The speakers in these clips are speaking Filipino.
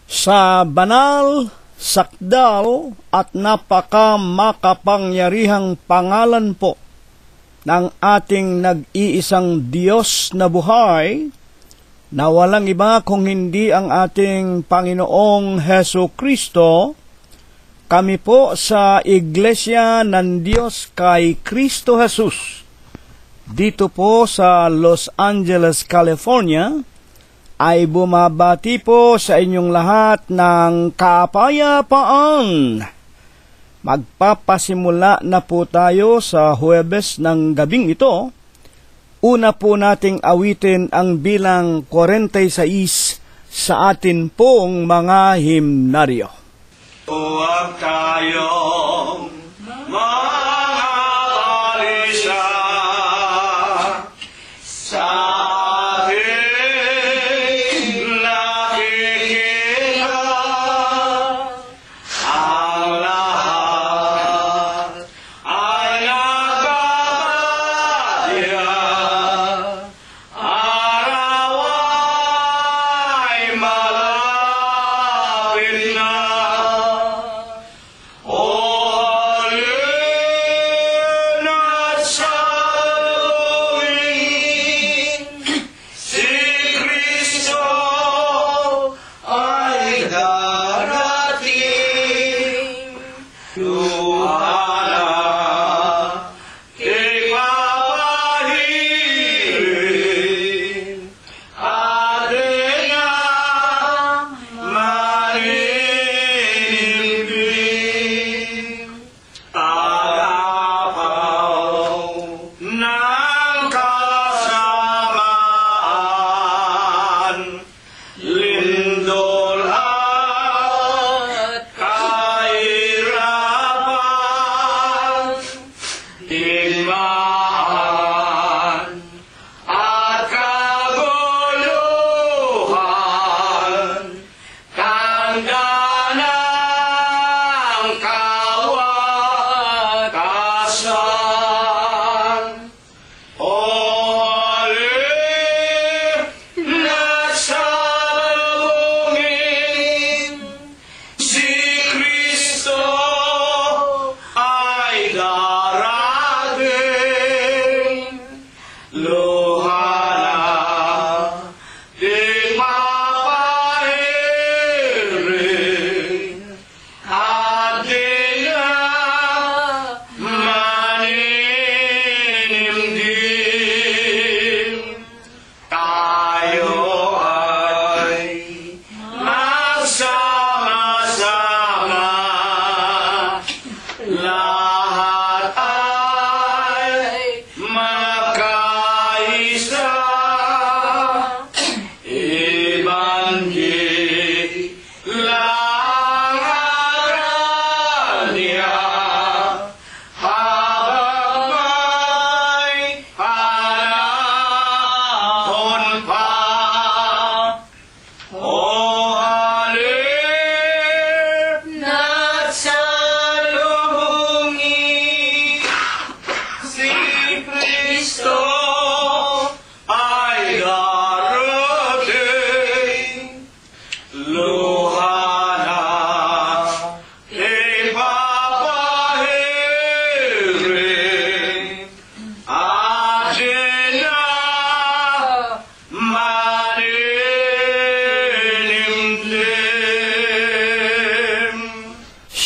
Sa banal, sakdal at napakamakapangyarihang pangalan po ng ating nag-iisang Diyos na buhay, na walang iba kung hindi ang ating Panginoong Hesu Kristo, kami po sa Iglesia ng Diyos kay Kristo Jesus, dito po sa Los Angeles, California, ay bumabati po sa inyong lahat ng kapayapaan. Magpapasimula na po tayo sa Huwebes ng gabing ito. Una po nating awitin ang bilang 46 sa atin pong mga himnaryo. Huwag tayong mag-alisa sa ating nakikita. Ang lahat ay nagbabalya, araw ay malapit na.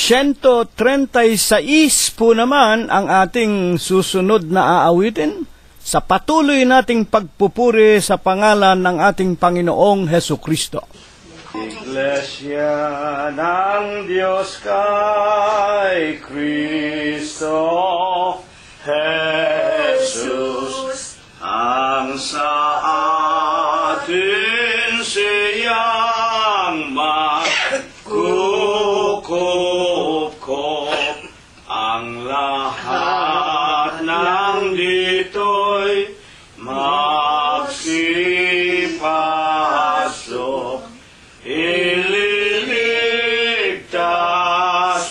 Siyento 36 po naman ang ating susunod na aawitin sa patuloy nating pagpupuri sa pangalan ng ating Panginoong Hesu Kristo. Iglesia ng Diyos kay Kristo Jesus, ang sa atin siyang magkukupkop, ang lahat ng dito'y magsipasok, ililigtas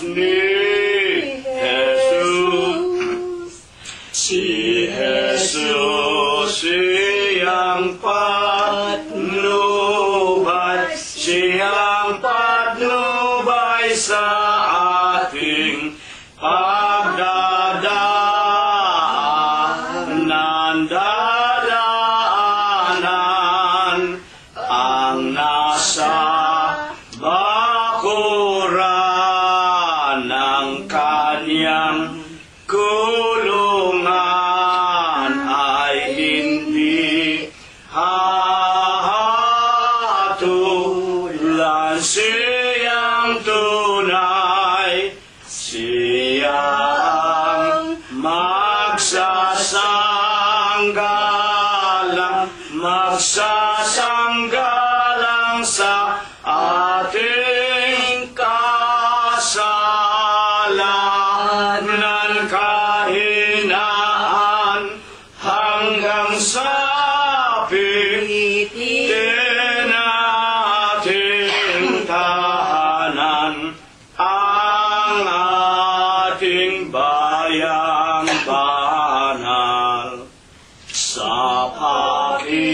ni Jesus. Si Jesus siyang patnubay, siyang patnubay. magsasanggalang sa ating kasalanan, kahinaan, hanggang sa pitin nating tahanan ang ating bayang banal. Sa pakikibaka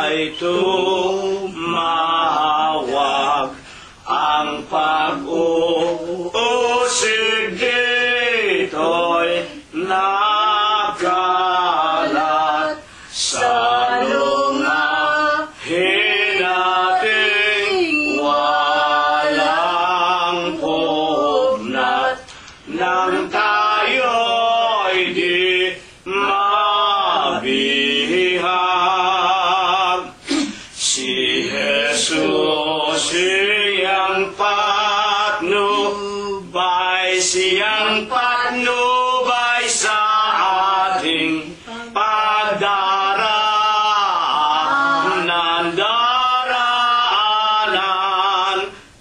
ay tumawag ang pag-uusig dito'y nagkalat sa lungahin nating walang pugnat nang tayo'y di mabihag. Si Jesus siyang patnubay sa ating daraanan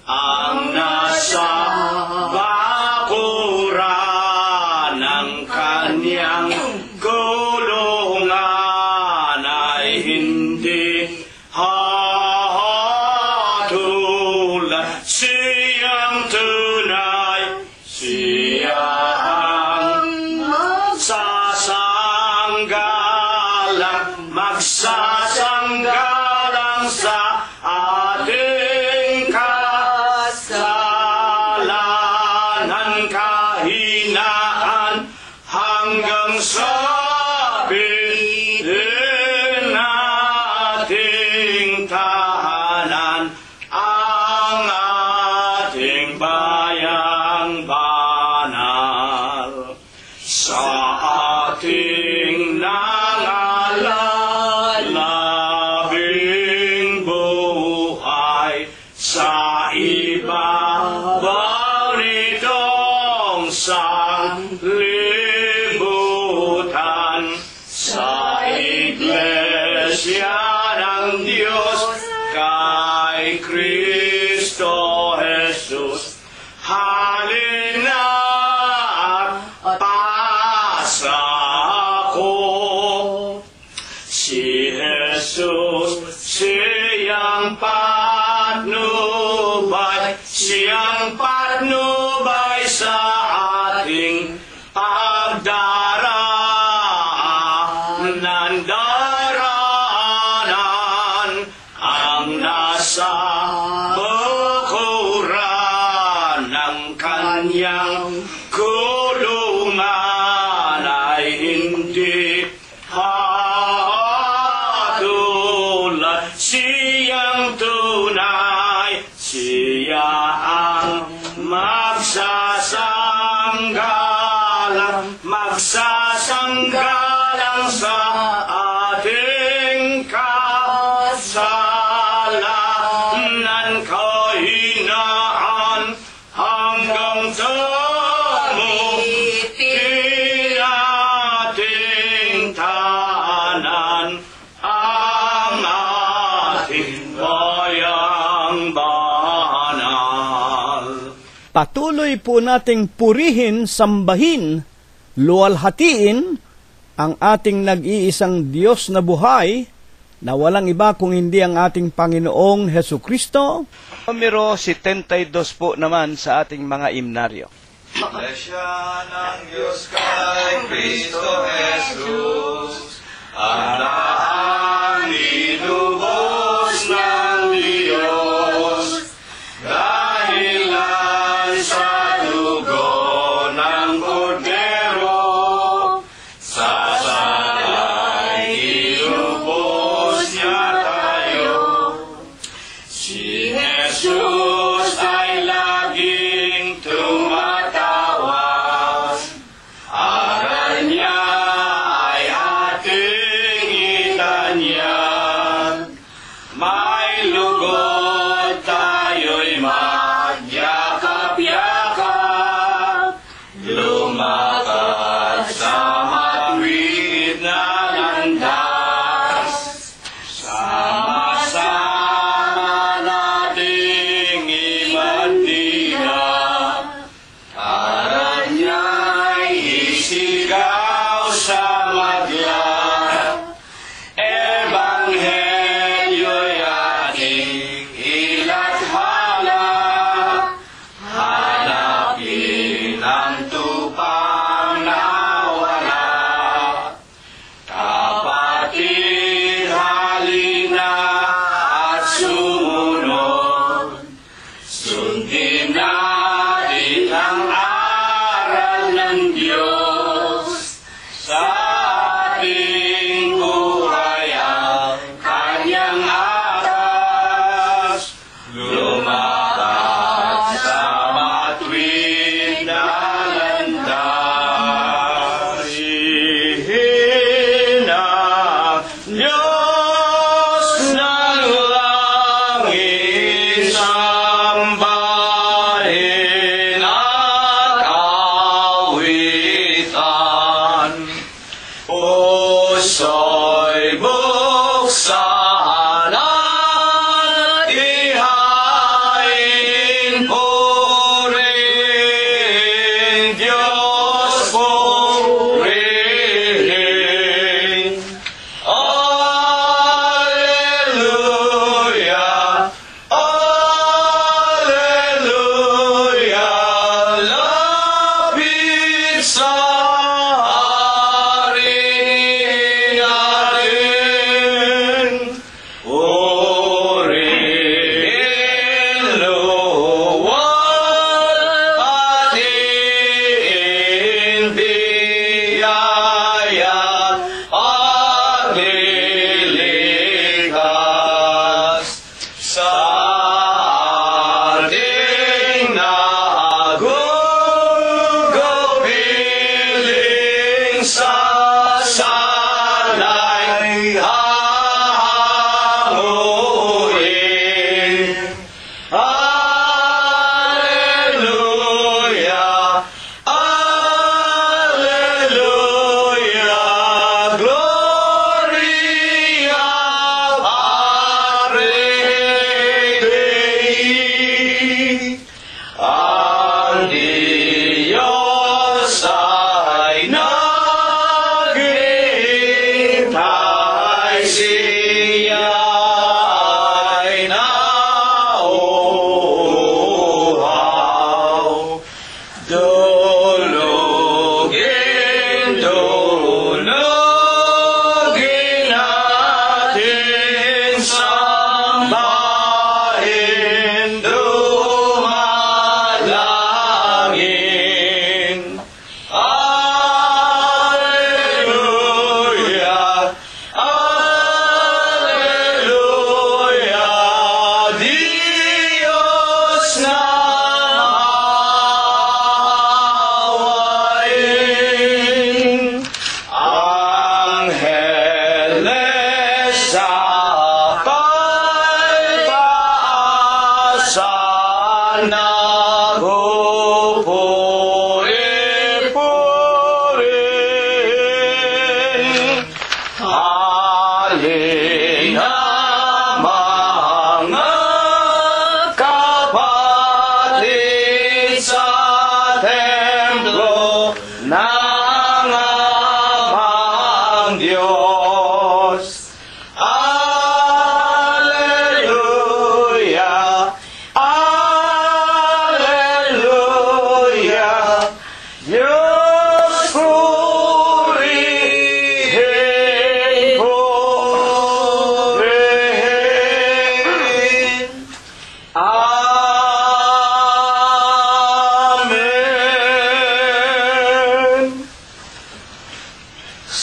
ang nasa bakuran ng kanyang gulungan ay hindi hatulad. Siyang tunay, siya ang magsasanggalang sa ating kasalanan, kahinaan, hanggang sa pitin nating tahanan ang ating bayang banal. Sa ating nangalalabing buhay, sa ibabaw nitong sanglibutan, sa Iglesia ng Diyos kay Kristo Jesus, halina at pasako. Si Jesus siyang patnubay sa ating daraanan ang nasa bakuran ng kanyang kulungan ay hindi hatulad. Siyang tunay, siya ang magsasanggalang sa ating kasalanan, kahinaan, hanggang sa mutin nating tahanan ang ating bayang banal. Patuloy po nating purihin, sambahin, luwalhatiin ang ating nag-iisang Diyos na buhay na walang iba kung hindi ang ating Panginoong Hesukristo. Numero 72 po naman sa ating mga imnaryo. Iglesia ng Diyos kay Kristo Jesus, ang laang inubos ng Diyos, dahilan sa dugo ng Kordero, sa sala'y inubos niya tayo. Si Jesus ay laging tumatawas, aral niya ay Puso'y buksan at ihain, purihin Diyos, purihin. Alleluia, alleluia, lapit sa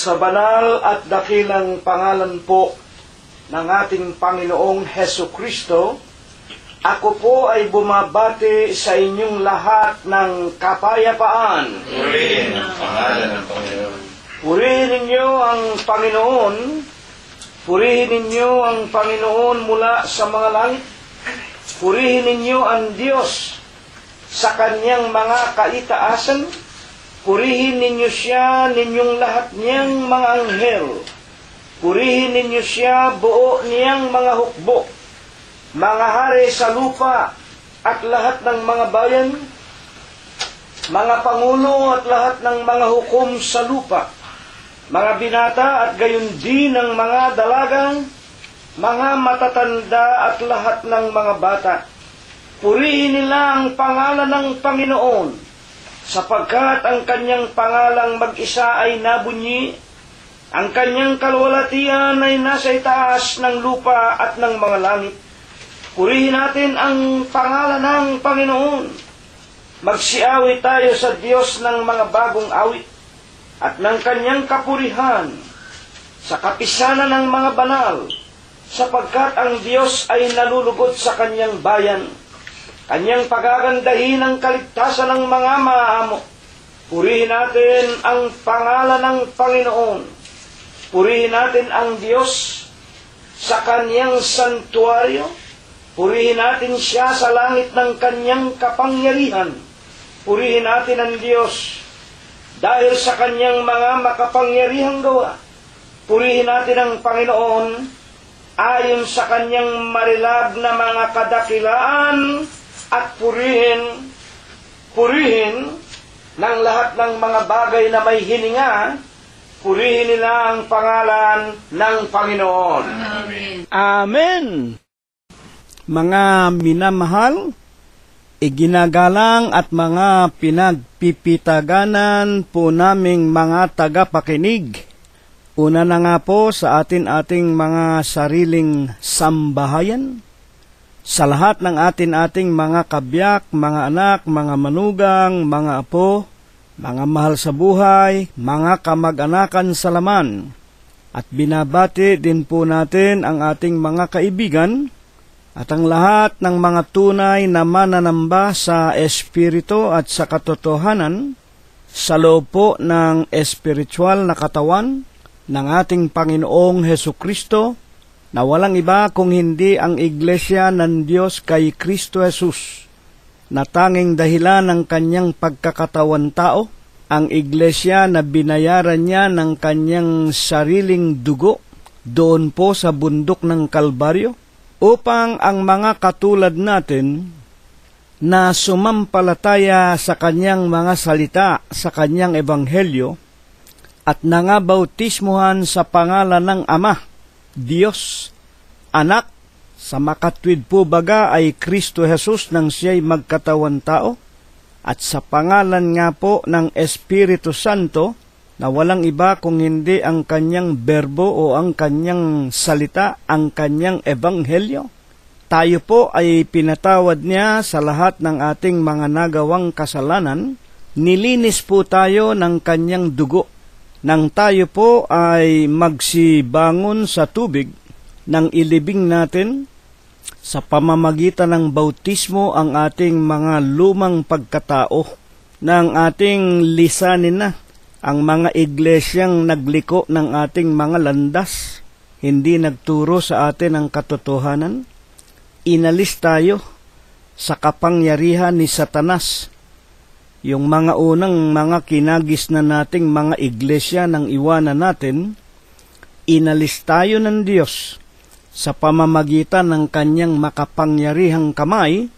Sa banal at dakilang pangalan po ng ating Panginoong Heso Kristo, ako po ay bumabati sa inyong lahat ng kapayapaan. Purihin ang pangalan ng Panginoon. Purihin ninyo ang Panginoon. Purihin ninyo ang Panginoon mula sa mga langit. Purihin ninyo ang Diyos sa kanyang mga kaitaasan. Purihin ninyo siya, ninyong lahat niyang mga anghel. Purihin ninyo siya, buo niyang mga hukbo, mga hari sa lupa at lahat ng mga bayan, mga pangulo at lahat ng mga hukom sa lupa, mga binata at gayon din ng mga dalagang, mga matatanda at lahat ng mga bata. Purihin nila ang pangalan ng Panginoon, sapagkat ang kanyang pangalang mag-isa ay nabunyi, ang kanyang kalwalatian ay nasa itaas ng lupa at ng mga langit. Purihin natin ang pangalan ng Panginoon. Magsiawit tayo sa Diyos ng mga bagong awit at ng kanyang kapurihan sa kapisanan ng mga banal, sapagkat ang Diyos ay nalulugod sa kanyang bayan. Kanyang pagagandahin ang kaligtasan ng mga maamo. Purihin natin ang pangalan ng Panginoon. Purihin natin ang Diyos sa kanyang santuaryo. Purihin natin siya sa langit ng kanyang kapangyarihan. Purihin natin ang Diyos dahil sa kanyang mga makapangyarihang gawa. Purihin natin ang Panginoon ayon sa kanyang marilab na mga kadakilaan at purihin ng lahat ng mga bagay na may hininga. Purihin nila ang pangalan ng Panginoon. Amen. Amen. Mga minamahal, iginagalang at mga pinagpipitaganan po naming mga tagapakinig. Una na nga po sa ating mga sariling sambahayan, sa lahat ng ating mga kabiyak, mga anak, mga manugang, mga apo, mga mahal sa buhay, mga kamag-anakan sa laman. At binabati din po natin ang ating mga kaibigan at ang lahat ng mga tunay na mananamba sa espiritu at sa katotohanan sa loob po ng espiritual na katawan ng ating Panginoong Hesukristo, na walang iba kung hindi ang Iglesia ng Diyos kay Kristo Jesus, na tanging dahilan ng kanyang pagkakatawan tao, ang Iglesia na binayaran niya ng kanyang sariling dugo doon po sa bundok ng Kalbaryo, upang ang mga katulad natin na sumampalataya sa kanyang mga salita, sa kanyang ebanghelyo, at nangabautismuhan sa pangalan ng Ama, Diyos, Anak, sa makatwid po baga ay Kristo Jesus nang siya'y magkatawan tao, at sa pangalan nga po ng Espiritu Santo, na walang iba kung hindi ang kanyang berbo o ang kanyang salita, ang kanyang ebanghelyo. Tayo po ay pinatawad niya sa lahat ng ating mga nagawang kasalanan. Nilinis po tayo ng kanyang dugo, nang tayo po ay magsibangon sa tubig nang ilibing natin sa pamamagitan ng bautismo ang ating mga lumang pagkatao, ng ating lisanin na ang mga iglesyang nagliko ng ating mga landas, hindi nagturo sa atin ang katotohanan. Inalis tayo sa kapangyarihan ni Satanas. Yung mga unang mga kinagis na nating mga iglesia nang iwanan natin, inalis tayo ng Diyos sa pamamagitan ng kanyang makapangyarihang kamay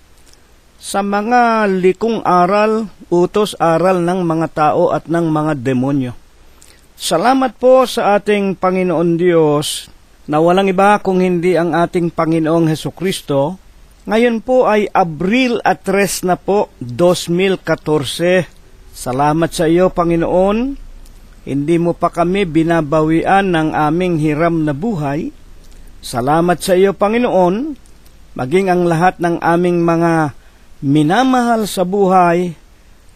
sa mga likong aral, utos aral ng mga tao at ng mga demonyo. Salamat po sa ating Panginoon Diyos na walang iba kung hindi ang ating Panginoong Hesukristo. Ngayon po ay Abril 3 na po, 2014. Salamat sa iyo, Panginoon. Hindi mo pa kami binabawian ng aming hiram na buhay. Salamat sa iyo, Panginoon, maging ang lahat ng aming mga minamahal sa buhay,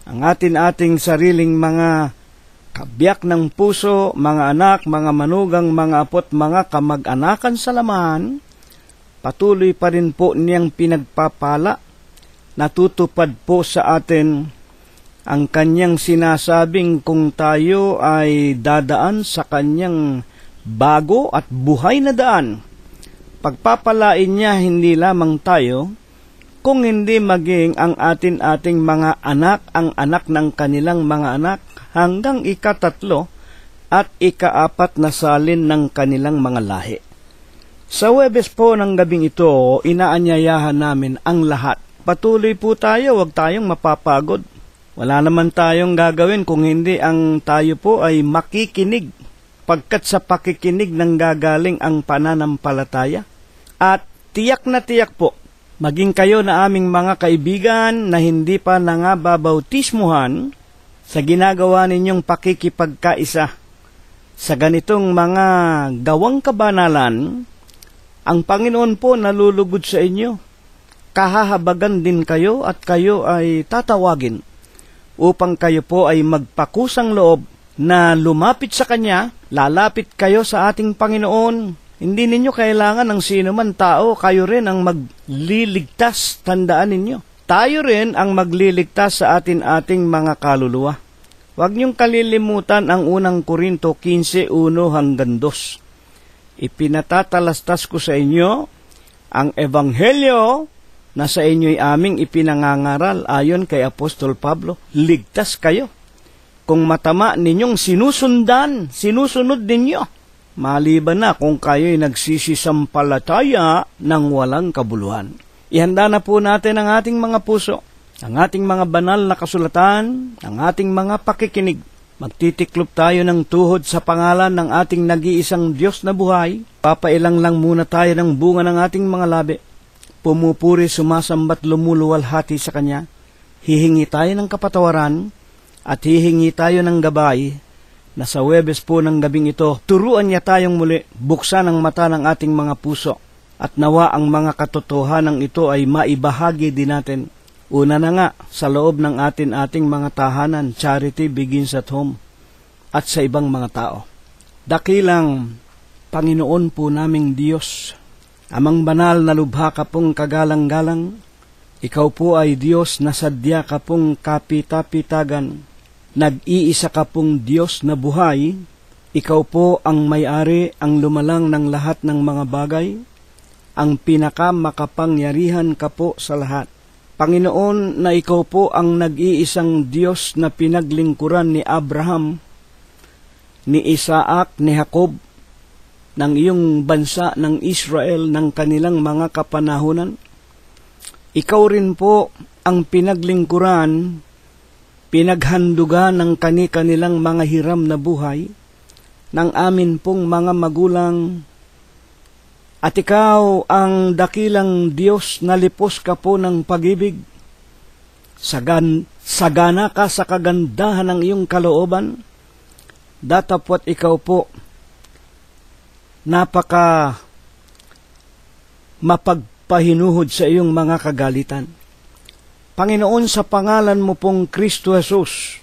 ang ating sariling mga kabiyak ng puso, mga anak, mga manugang, mga apot, mga kamag-anakan sa laman, patuloy pa rin po niyang pinagpapala. Natutupad po sa atin ang kanyang sinasabing kung tayo ay dadaan sa kanyang bago at buhay na daan, pagpapalain niya hindi lamang tayo, kung hindi maging ang ating mga anak, ang anak ng kanilang mga anak, hanggang ika-3 at ika-4 na salin ng kanilang mga lahi. Sa Huwebes po ng gabing ito, inaanyayahan namin ang lahat. Patuloy po tayo, huwag tayong mapapagod. Wala naman tayong gagawin kung hindi ang tayo po ay makikinig, pagkat sa pakikinig nang gagaling ang pananampalataya. At tiyak na tiyak po, maging kayo na aming mga kaibigan na hindi pa nangababautismuhan sa ginagawa ninyong pakikipagkaisa sa ganitong mga gawang kabanalan, ang Panginoon po nalulugod sa inyo. Kahahabagan din kayo at kayo ay tatawagin upang kayo po ay magpakusang loob na lumapit sa Kanya. Lalapit kayo sa ating Panginoon. Hindi ninyo kailangan ng sino man tao, kayo rin ang magliligtas, tandaan ninyo. Tayo rin ang magliligtas sa ating mga kaluluwa. Huwag niyong kalilimutan ang unang Korinto 15:1-2. Ipinatatalastas ko sa inyo ang ebanghelyo na sa inyo'y aming ipinangangaral ayon kay Apostol Pablo. Ligtas kayo. kung matama ninyong sinusunod ninyo, maliban na kung kayo'y nagsisisampalataya ng walang kabuluhan. Ihanda na po natin ang ating mga puso, ang ating mga banal na kasulatan, ang ating mga pakikinig. Magtitiklop tayo ng tuhod sa pangalan ng ating nag-iisang Diyos na buhay. Papailang lang muna tayo ng bunga ng ating mga labi. Pumupuri, sumasambat, lumuluwalhati sa Kanya. Hihingi tayo ng kapatawaran at hihingi tayo ng gabay na sa Huwebes po ng gabing ito, turuan niya tayong muli, buksan ang mata ng ating mga puso at nawa ang mga katotohanan ito ay maibahagi din natin. Una na nga, sa loob ng ating mga tahanan, charity begins at home, at sa ibang mga tao. Dakilang Panginoon po naming Diyos, Amang banal na lubha ka pong kagalang-galang, ikaw po ay Diyos na sadya ka pong kapitapitagan, nag-iisa ka pong Diyos na buhay, ikaw po ang may-ari, ang lumalang ng lahat ng mga bagay, ang pinakamakapangyarihan ka po sa lahat. Panginoon, na ikaw po ang nag-iisang Diyos na pinaglingkuran ni Abraham, ni Isaac, ni Jacob, ng iyong bansa ng Israel ng kanilang mga kapanahunan. Ikaw rin po ang pinaglingkuran, pinaghandugan ng kani-kanilang mga hiram na buhay, ng amin pong mga magulang. At ikaw ang dakilang Diyos na lipos ka po ng pag-ibig. Sagana ka sa kagandahan ng iyong kalooban. Datapwat ikaw po, napaka mapagpahinuhod sa iyong mga kagalitan. Panginoon, sa pangalan mo pong Kristo Jesus,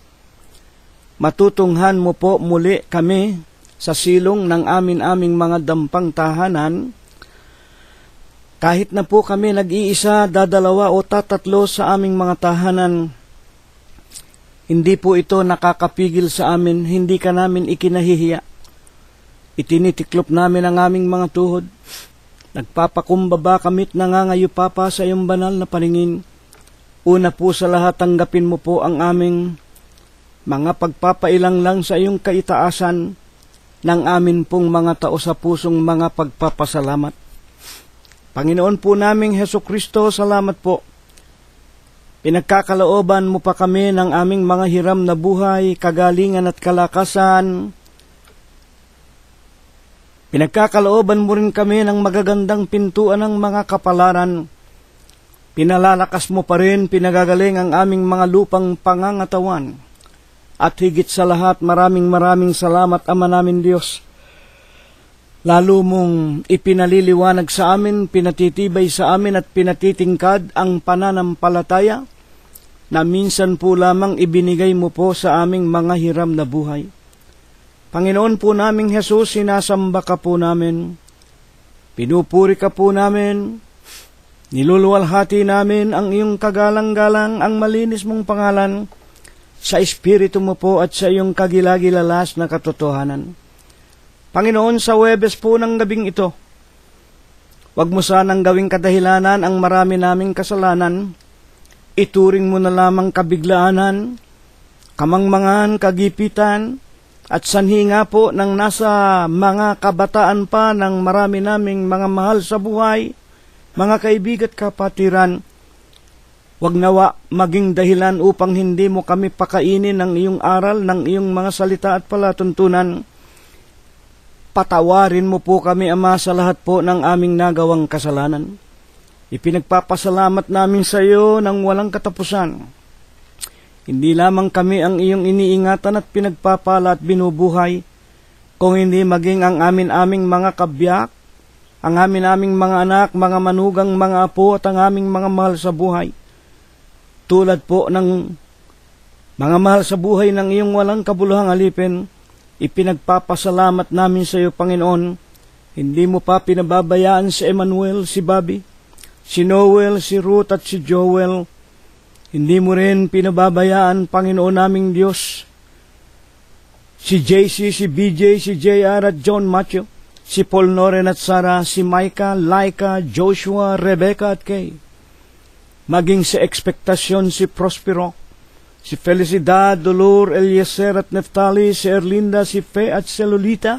matutunghan mo po muli kami sa silong ng aming mga dampang tahanan. Kahit na po kami nag-iisa, dadalawa o tatatlo sa aming mga tahanan, hindi po ito nakakapigil sa amin, hindi ka namin ikinahihiya. Itinitiklop namin ang aming mga tuhod. Nagpapakumbaba kami't nangangayo papa sa iyong banal na paningin. Una po sa lahat, tanggapin mo po ang aming mga pagpapailang lang sa iyong kaitaasan ng amin pong mga tao sa pusong mga pagpapasalamat. Panginoon po naming Hesukristo, salamat po. Pinagkakalooban mo pa kami ng aming mga hiram na buhay, kagalingan at kalakasan. Pinagkakalooban mo rin kami ng magagandang pintuan ng mga kapalaran. Pinalalakas mo pa rin, pinagagaling ang aming mga lupang pangangatawan. At higit sa lahat, maraming salamat, Ama namin Diyos. Lalo mong ipinaliliwanag sa amin, pinatitibay sa amin at pinatitingkad ang pananampalataya na minsan po lamang ibinigay mo po sa aming mga hiram na buhay. Panginoon po naming Jesus, sinasamba ka po namin, pinupuri ka po namin, niluluwalhati namin ang iyong kagalang-galang, ang malinis mong pangalan, sa Espiritu mo po at sa iyong kagilagilalas na katotohanan. Panginoon, sa Huwebes po ng gabing ito, wag mo sanang gawing kadahilanan ang marami naming kasalanan, ituring mo na lamang kabiglaanan, kamangmangan, kagipitan, at sanhi nga po ng nasa mga kabataan pa ng marami naming mga mahal sa buhay, mga kaibigan at kapatiran. Wag nawa maging dahilan upang hindi mo kami pakainin ng iyong aral, ng iyong mga salita at palatuntunan. Patawarin mo po kami, Ama, sa lahat po ng aming nagawang kasalanan. Ipinagpapasalamat namin sa iyo ng walang katapusan. Hindi lamang kami ang iyong iniingatan at pinagpapala at binubuhay, kung hindi maging ang aming mga kabiyak, ang aming mga anak, mga manugang, mga apo at ang aming mga mahal sa buhay. Tulad po ng mga mahal sa buhay ng iyong walang kabuluhang alipin, ipinagpapasalamat namin sa iyo, Panginoon. Hindi mo pa pinababayaan si Emmanuel, si Bobby, si Noel, si Ruth at si Joel. Hindi mo rin pinababayaan, Panginoon naming Diyos, si JC, si BJ, si JR at John Matthew, si Paul Noren at Sarah, si Micah, Laika, Joshua, Rebecca at Kay. Maging sa ekspektasyon si Prospero, si Felicidad, Dolor, Eliezer at Neftali, si Erlinda, si Fe at si Lolita.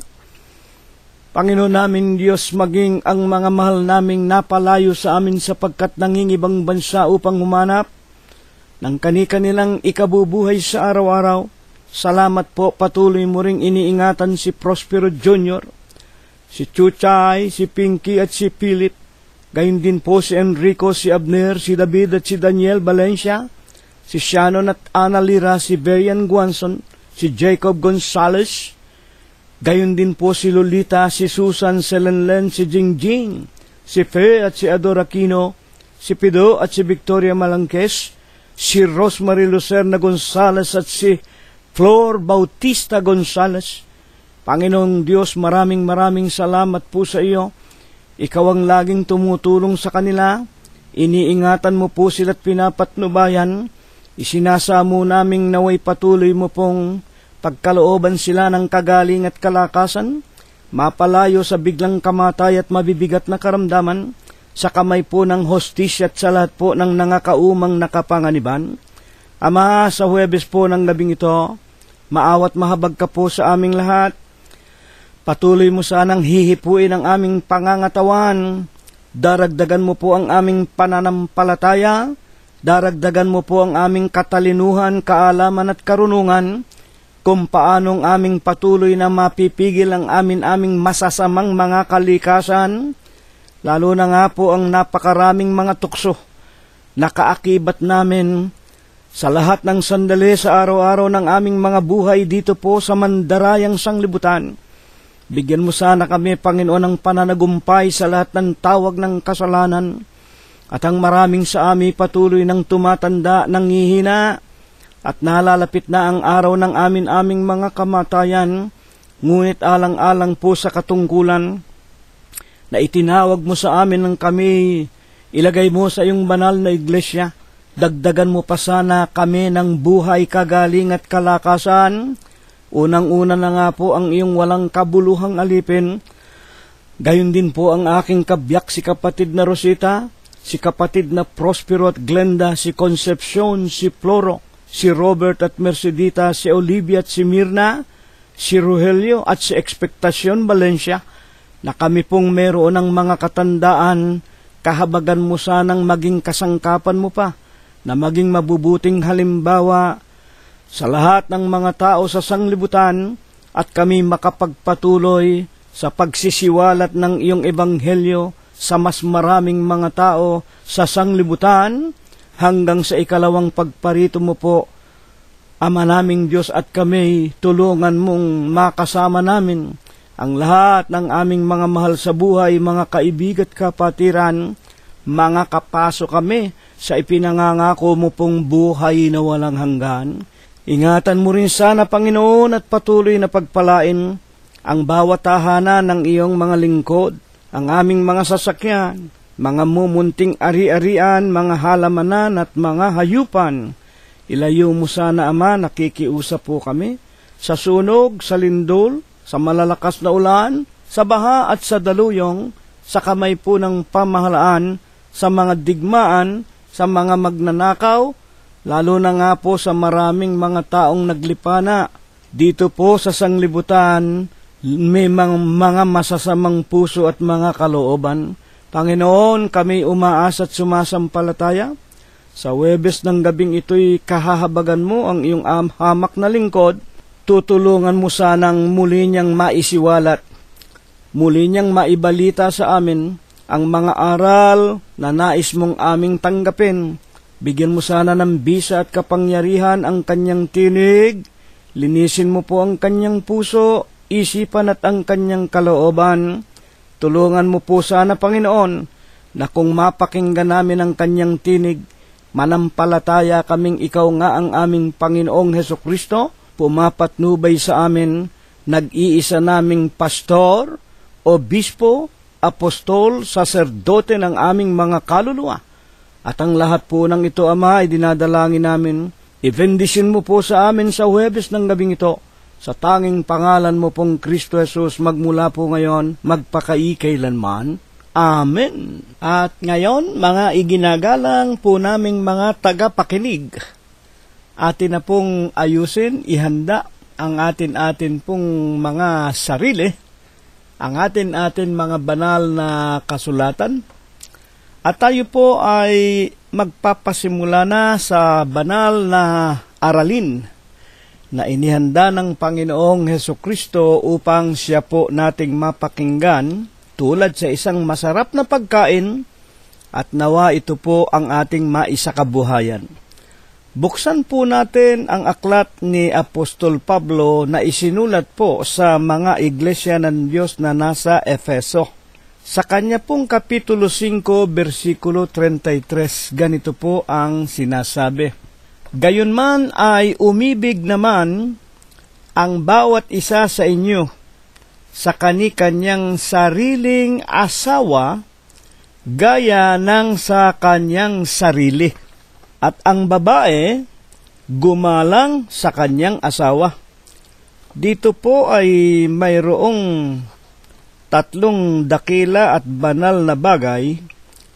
Panginoon namin Diyos, maging ang mga mahal naming napalayo sa amin sapagkat nangingibang bansa upang humanap ng kani-kanilang ikabubuhay sa araw-araw. Salamat po, patuloy mo ring iniingatan si Prospero Jr., si Chuchay, si Pinky at si Philip. Gayon din po si Enrico, si Abner, si David at si Daniel Valencia, si Shannon at Ana Lira, si Berian Guanson, si Jacob Gonzales. Gayon din po si Lolita, si Susan Selenlen, si Jingjing, si Fe at si Ador Aquino, si Pido at si Victoria Malangkes, si Rosemary Lucerna Gonzales at si Flor Bautista Gonzales. Panginoong Diyos, maraming salamat po sa iyo. Ikaw ang laging tumutulong sa kanila. Iniingatan mo po sila't pinapatnubayan. Isinasamo naming naway patuloy mo pong pagkalooban sila ng kagaling at kalakasan, mapalayo sa biglang kamatay at mabibigat na karamdaman, sa kamay po ng hostisya at sa lahat po ng nangakaumang nakapanganiban. Ama, sa Huwebes po ng gabing ito, maawat mahabag ka po sa aming lahat. Patuloy mo sanang hihipuin ang aming pangangatawan. Daragdagan mo po ang aming pananampalataya. Daragdagan mo po ang aming katalinuhan, kaalaman at karunungan, kung paanong aming patuloy na mapipigil ang aming masasamang mga kalikasan, lalo na nga po ang napakaraming mga tukso na kaakibat namin sa lahat ng sandali sa araw-araw ng aming mga buhay dito po sa mandarayang sanglibutan. Bigyan mo sana kami, Panginoon, ng pananagumpay sa lahat ng tawag ng kasalanan, at ang maraming sa amin patuloy ng tumatanda, nanghihina, at nalalapit na ang araw ng aming mga kamatayan. Ngunit alang-alang po sa katungkulan na itinawag mo sa amin ng kami ilagay mo sa iyong banal na iglesia, dagdagan mo pa sana kami ng buhay, kagaling at kalakasan. Unang-una na nga po ang iyong walang kabuluhang alipin. Gayon din po ang aking kabyak, si kapatid na Rosita, si kapatid na Prospero at Glenda, si Concepcion, si Floro, si Robert at Mercedita, si Olivia at si Mirna, si Rogelio at si Expectacion Valencia, na kami pong meron ng mga katandaan, kahabagan mo sanang maging kasangkapan mo pa, na maging mabubuting halimbawa sa lahat ng mga tao sa sanglibutan, at kami makapagpatuloy sa pagsisiwalat ng iyong ebanghelyo sa mas maraming mga tao sa sanglibutan, hanggang sa ikalawang pagparito mo po, Ama naming Diyos, at kami tulungan mong makasama namin ang lahat ng aming mga mahal sa buhay, mga kaibig at kapatiran, mga kapaso kami sa ipinangangako mo pong buhay na walang hanggan. Ingatan mo rin sana, Panginoon, at patuloy na pagpalain ang bawat tahanan ng iyong mga lingkod, ang aming mga sasakyan, mga mumunting ari-arian, mga halamanan at mga hayupan. Ilayo mo sana, Ama, nakikiusap po kami sa sunog, sa lindol, sa malalakas na ulan, sa baha at sa daluyong, sa kamay po ng pamahalaan, sa mga digmaan, sa mga magnanakaw, lalo na nga po sa maraming mga taong naglipana. Dito po sa sanglibutan, may mga masasamang puso at mga kalooban. Panginoon, kami umaasa at sumasampalataya. Sa Huwebes ng gabing ito'y kahahabagan mo ang iyong hamak na lingkod. Tutulungan mo sanang muli niyang maisiwalat, muli niyang maibalita sa amin ang mga aral na nais mong aming tanggapin. Bigyan mo sana ng bisa at kapangyarihan ang kanyang tinig. Linisin mo po ang kanyang puso, isipan at ang kanyang kalooban. Tulungan mo po sana, Panginoon, na kung mapakinggan namin ang kanyang tinig, manampalataya kaming ikaw nga ang aming Panginoong Hesukristo, pumapatnubay sa amin, nag-iisa naming pastor, obispo, apostol, saserdote ng aming mga kaluluwa. At ang lahat po ng ito, Ama, ay dinadalangin namin. I-bendisin mo po sa amin sa Huwebes ng gabing ito, sa tanging pangalan mo pong Kristo Jesus, magmula po ngayon, magpakaikailanman. Amen. At ngayon, mga iginagalang po naming mga tagapakinig, atin na pong ayusin, ihanda ang atin pong mga sarili, ang atin mga banal na kasulatan, at tayo po ay magpapasimula na sa banal na aralin na inihanda ng Panginoong Hesukristo upang siya po nating mapakinggan tulad sa isang masarap na pagkain, at nawa ito po ang ating maisakabuhayan. Buksan po natin ang aklat ni Apostol Pablo na isinulat po sa mga iglesia ng Diyos na nasa Efeso. Sa kanya pong Kapitulo 5, versikulo 33, ganito po ang sinasabi. Gayunman ay umibig naman ang bawat isa sa inyo sa kani-kanyang sariling asawa gaya ng sa kanyang sarili, at ang babae gumalang sa kanyang asawa. Dito po ay mayroong tatlong dakila at banal na bagay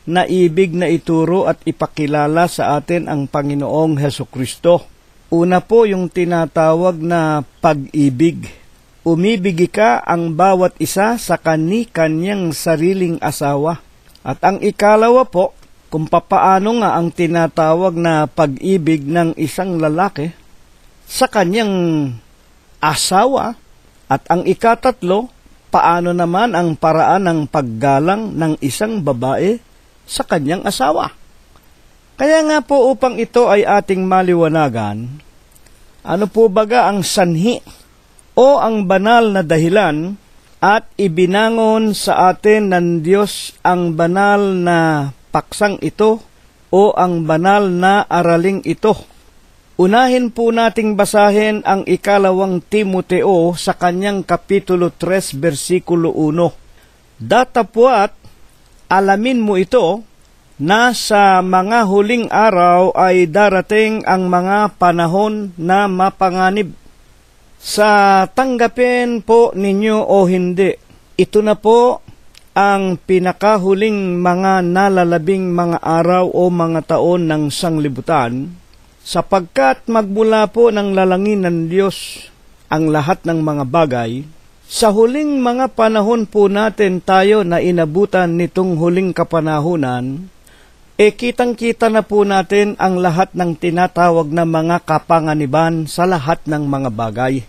na ibig na ituro at ipakilala sa atin ang Panginoong Hesukristo. Una po yung tinatawag na pag-ibig. Umibig ka ang bawat isa sa kani-kanyang sariling asawa. At ang ikalawa po, kung papaano nga ang tinatawag na pag-ibig ng isang lalaki sa kanyang asawa. At ang ikatatlo, paano naman ang paraan ng paggalang ng isang babae sa kanyang asawa. Kaya nga po, upang ito ay ating maliwanagan, ano po baga ang sanhi o ang banal na dahilan at ibinangon sa atin ng Diyos ang banal na paksang ito o ang banal na araling ito? Unahin po nating basahin ang ikalawang Timoteo sa kanyang Kapitulo 3, versikulo 1. Datapwat, alamin mo ito, na sa mga huling araw ay darating ang mga panahon na mapanganib. Sa tanggapin po ninyo o hindi, ito na po ang pinakahuling mga nalalabing mga araw o mga taon ng sanglibutan, sapagkat magmula po ng lalangin ng Diyos ang lahat ng mga bagay. Sa huling mga panahon po natin tayo na inabutan nitong huling kapanahunan, kitang-kita na po natin ang lahat ng tinatawag na mga kapanganiban sa lahat ng mga bagay.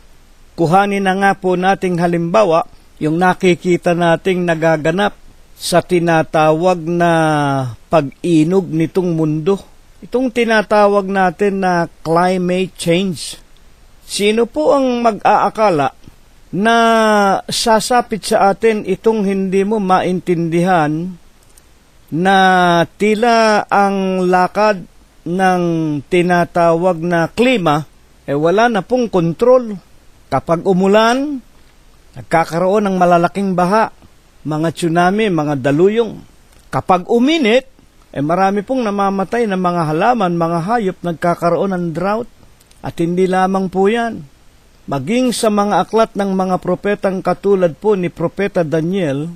Kuhanin na nga po nating halimbawa yung nakikita nating nagaganap sa tinatawag na pag-inog nitong mundo. Itong tinatawag natin na climate change. Sino po ang mag-aakala na sasapit sa atin itong hindi mo maintindihan na tila ang lakad ng tinatawag na klima wala na pong kontrol. Kapag umulan, nagkakaroon ng malalaking baha, mga tsunami, mga daluyong. Kapag uminit, marami pong namamatay na mga halaman, mga hayop, nagkakaroon ng drought. At hindi lamang po yan. Maging sa mga aklat ng mga propetang katulad po ni Propeta Daniel,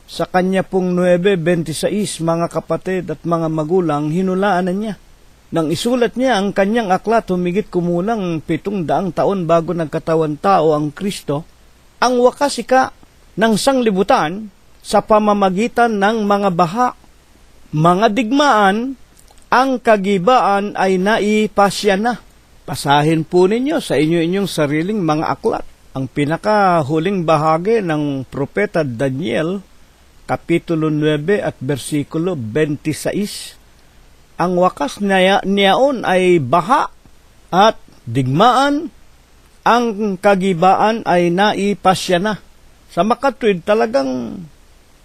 sa kanya pong 9:26, mga kapatid at mga magulang, hinulaan na niya. Nang isulat niya ang kanyang aklat, humigit kumulang 700 taon bago nagkatawan tao ang Kristo, ang wakas ika ng sanglibutan sa pamamagitan ng mga baha, mga digmaan, ang kagibaan ay naipasya na. Basahin po ninyo sa inyong sariling mga aklat ang pinakahuling bahagi ng Propeta Daniel, Kapitulo 9 at versikulo 26. Ang wakas niyaon ay baha at digmaan, ang kagibaan ay naipasya na. Sa makatwid, talagang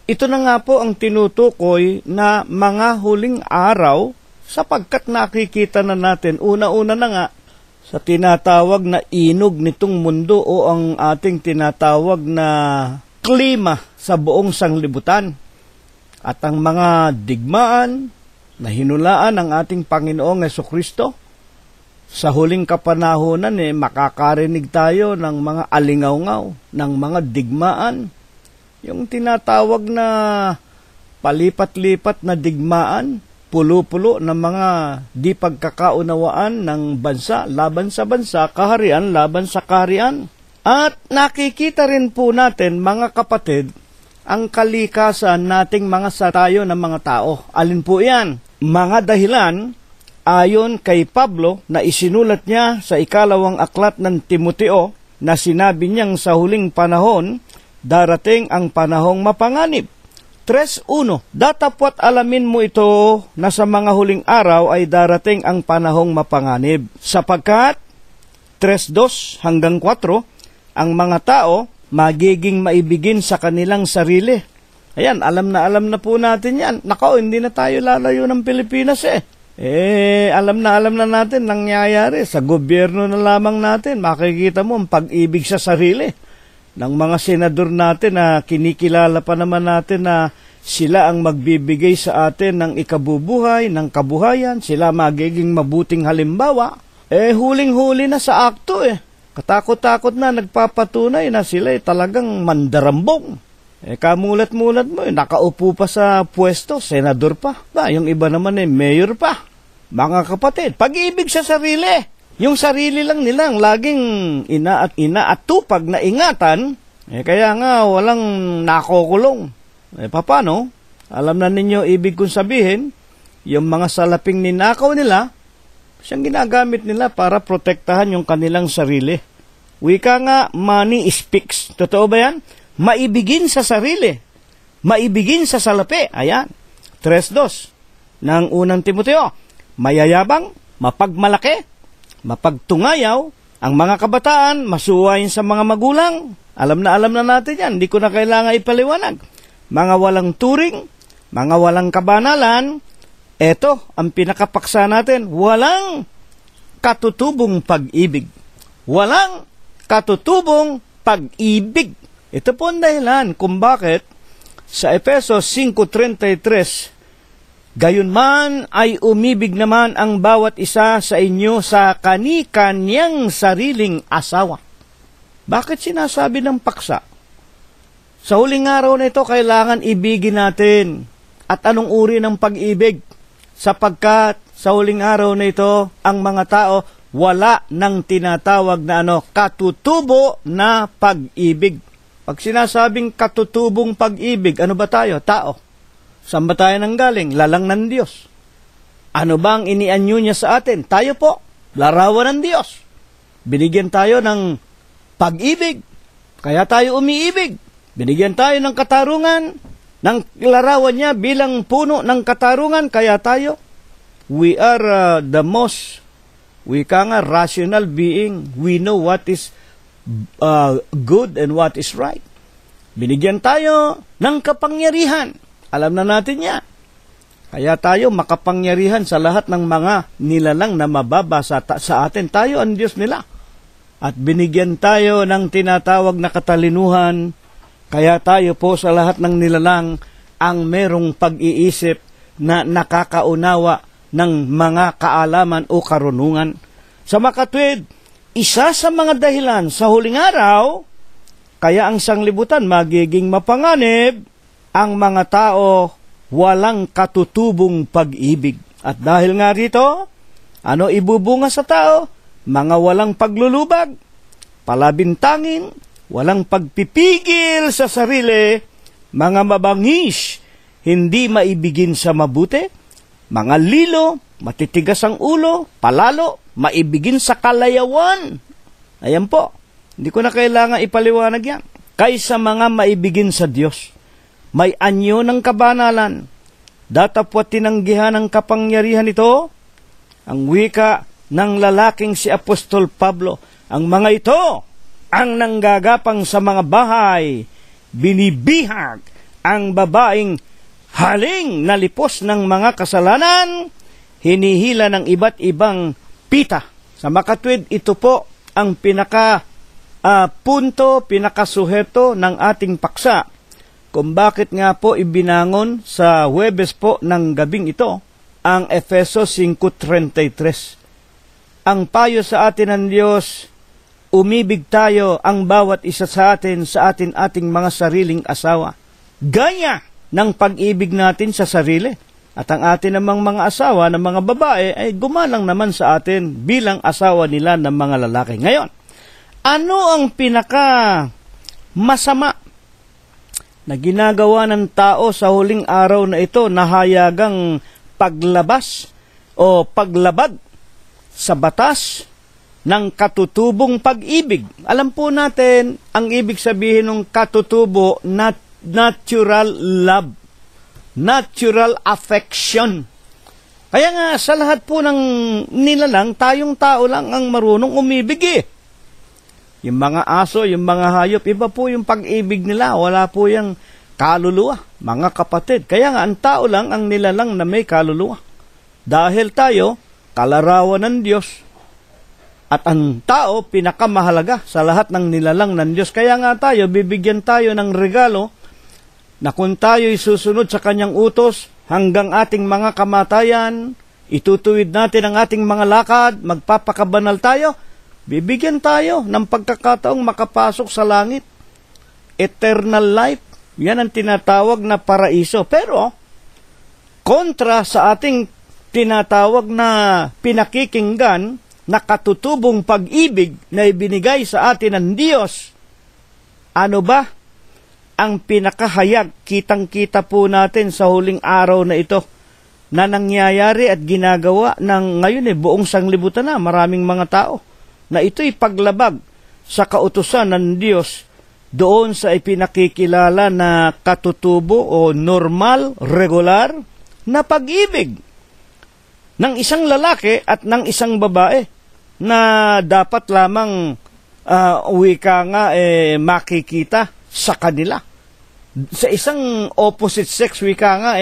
ito na nga po ang tinutukoy na mga huling araw, sapagkat nakikita na natin, una-una na nga, sa tinatawag na inog nitong mundo o ang ating tinatawag na klima sa buong sanglibutan. At ang mga digmaan na hinulaan ng ating Panginoong Hesukristo, sa huling kapanahonan makakarinig tayo ng mga alingaw-ngaw, ng mga digmaan. Yung tinatawag na palipat-lipat na digmaan, pulo-pulo ng mga di pagkakaunawaan ng bansa laban sa bansa, kaharian laban sa kaharian. At nakikita rin po natin, mga kapatid, ang kalikasan nating mga tayo ng mga tao. Alin po yan? Mga dahilan, ayon kay Pablo, na isinulat niya sa 2 aklat ng Timoteo, na sinabi niyang sa huling panahon, darating ang panahong mapanganib. 3:1, datapwat alamin mo ito na sa mga huling araw ay darating ang panahong mapanganib. Sapagkat, 3:2 hanggang 4, ang mga tao magiging maibigin sa kanilang sarili. Ayan, alam na po natin yan. Nako, hindi na tayo lalayo ng Pilipinas alam na natin nangyayari. Sa gobyerno na lamang natin, makikita mo ang pag-ibig sa sarili ng mga senador natin na kinikilala pa naman natin na sila ang magbibigay sa atin ng ikabubuhay, ng kabuhayan. Sila magiging mabuting halimbawa. Huling-huli na sa akto Katakot-takot na nagpapatunay na sila talagang mandarambong. Kamulat-mulat mo, nakaupo pa sa pwesto, senador pa. Yung iba naman mayor pa. Mga kapatid, pag-ibig sa sarili. Yung sarili lang nilang laging inaatupag na ingatan, kaya nga walang nakukulong. Paano? Alam na ninyo ibig kong sabihin, yung mga salaping ninakaw nila, siyang ginagamit nila para protektahan yung kanilang sarili. Wika nga, money speaks. Totoo ba yan? Maibigin sa sarili. Maibigin sa salapi. Ayan. 3:2 ng unang Timoteo. Mayayabang, mapagmalaki, mapagtungayaw, ang mga kabataan, masuwayin sa mga magulang. Alam na natin yan. Hindi ko na kailangan ipaliwanag. Mga walang turing, mga walang kabanalan. Eto, ang pinakapaksa natin, walang katutubong pag-ibig. Walang katutubong pag-ibig. Ito po ang dahilan kung bakit sa Efesos 5:33, gayon man ay umibig naman ang bawat isa sa inyo sa kani-kanyang sariling asawa. Bakit sinasabi ng paksa? Sa huling araw na ito, kailangan ibigin natin. At anong uri ng pag-ibig? Sapagkat sa huling araw na ito, ang mga tao wala nang tinatawag na katutubo na pag-ibig. Pag sinasabing katutubong pag-ibig, ano ba tayo? Tao. Saan ba tayo nanggaling? Lalang ng Diyos. Ano bang inianyo niya sa atin? Tayo po, larawan ng Diyos. Binigyan tayo ng pag-ibig, kaya tayo umiibig. Binigyan tayo ng katarungan, ng larawan niya bilang puno ng katarungan, kaya tayo, we are the most, rational being. We know what is good and what is right. Binigyan tayo ng kapangyarihan. Alam na natin yan. Kaya tayo makapangyarihan sa lahat ng mga nilalang na mababa sa atin. Tayo ang Diyos nila. At binigyan tayo ng tinatawag na katalinuhan. Kaya tayo po sa lahat ng nilalang ang merong pag-iisip na nakakaunawa ng mga kaalaman o karunungan. Sa makatwid, isa sa mga dahilan sa huling araw, kaya ang sanglibutan magiging mapanganib, ang mga tao walang katutubong pag-ibig. At dahil nga rito, ano ibubunga sa tao? Mga walang paglulubag, palabintangin, walang pagpipigil sa sarili, mga mabangis, hindi maibigin sa mabuti, mga lilo, matitigas ang ulo, palalo, maibigin sa kalayawan. Ayan po, hindi ko na kailangan ipaliwanag yan. Kaysa mga maibigin sa Diyos, may anyo ng kabanalan, datapwat tinanggihan ng kapangyarihan ito, ang wika ng lalaking si Apostol Pablo. Ang mga ito ang nanggagapang sa mga bahay, binibihag ang babaeng haling nalipos ng mga kasalanan, hinihila ng iba't ibang pita. Sa makatwid, ito po ang pinakasuheto ng ating paksa. Kung bakit nga po ibinangon sa Huwebes po ng gabing ito, ang Efesos 5:33. Ang payo sa atin ng Diyos, umibig tayo ang bawat isa sa atin ating mga sariling asawa. Gaya ng pag-ibig natin sa sarili. At ang atin namang mga asawa ng mga babae ay gumalang naman sa atin bilang asawa nila ng mga lalaki. Ngayon, ano ang pinaka masama na ginagawa ng tao sa huling araw na ito na hayagang paglabas o paglabag sa batas ng katutubong pag-ibig? Alam po natin, ang ibig sabihin ng katutubo, natural love, natural affection. Kaya nga, sa lahat po ng nilalang, tayong tao lang ang marunong umibig eh. Yung mga aso, yung mga hayop, iba po yung pag-ibig nila. Wala po yung kaluluwa, mga kapatid. Kaya nga, ang tao lang ang nilalang na may kaluluwa. Dahil tayo, kalarawan ng Diyos. At ang tao, pinakamahalaga sa lahat ng nilalang ng Diyos. Kaya nga tayo, bibigyan tayo ng regalo na kung tayo'y susunod sa kanyang utos hanggang ating mga kamatayan, itutuwid natin ang ating mga lakad, magpapakabanal tayo, bibigyan tayo ng pagkakataong makapasok sa langit. Eternal life, yan ang tinatawag na paraiso. Pero, kontra sa ating tinatawag na pinakikinggan na katutubong pag-ibig na ibinigay sa atin ng Diyos, ano ba ang pinakahayag? Kitang-kita po natin sa huling araw na ito na nangyayari at ginagawa ng ngayon buong sanglibutan na maraming mga tao na ito'y paglabag sa kautusan ng Diyos doon sa ipinakikilala na katutubo o normal, regular na pag-ibig ng isang lalaki at ng isang babae na dapat lamang wika nga makikita sa kanila. Sa isang opposite sex, wika nga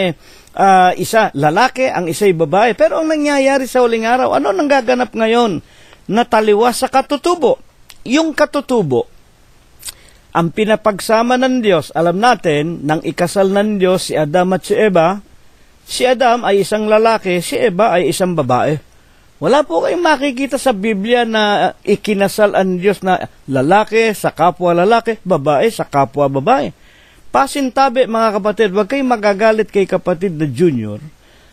isa lalaki, ang isa'y babae. Pero ang nangyayari sa huling araw, ano nang gaganap ngayon na taliwas sa katutubo? Yung katutubo, ang pinapagsama ng Diyos, alam natin, nang ikasal ng Diyos si Adam at si Eva, si Adam ay isang lalaki, si Eva ay isang babae. Wala po kayong makikita sa Biblia na ikinasal ang Diyos na lalaki sa kapwa lalaki, babae sa kapwa babae. Pasintabi mga kapatid, huwag kayong magagalit kay kapatid na Junior,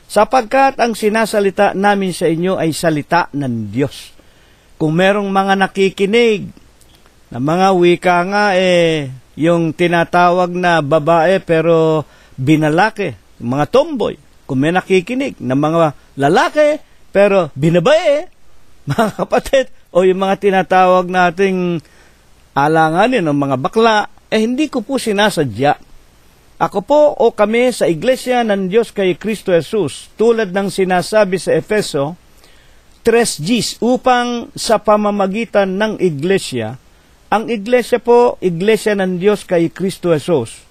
sapagkat ang sinasalita namin sa inyo ay salita ng Diyos. Kung merong mga nakikinig na mga wika nga yung tinatawag na babae pero binalaki, mga tomboy, kung may nakikinig na mga lalaki pero binabae, mga kapatid, o yung mga tinatawag nating alanganin ng mga bakla, hindi ko po sinasadya. Ako po o kami sa Iglesia ng Diyos kay Kristo Jesus, tulad ng sinasabi sa Efeso 3:10, upang sa pamamagitan ng Iglesia, ang Iglesia po, Iglesia ng Diyos kay Kristo Jesus,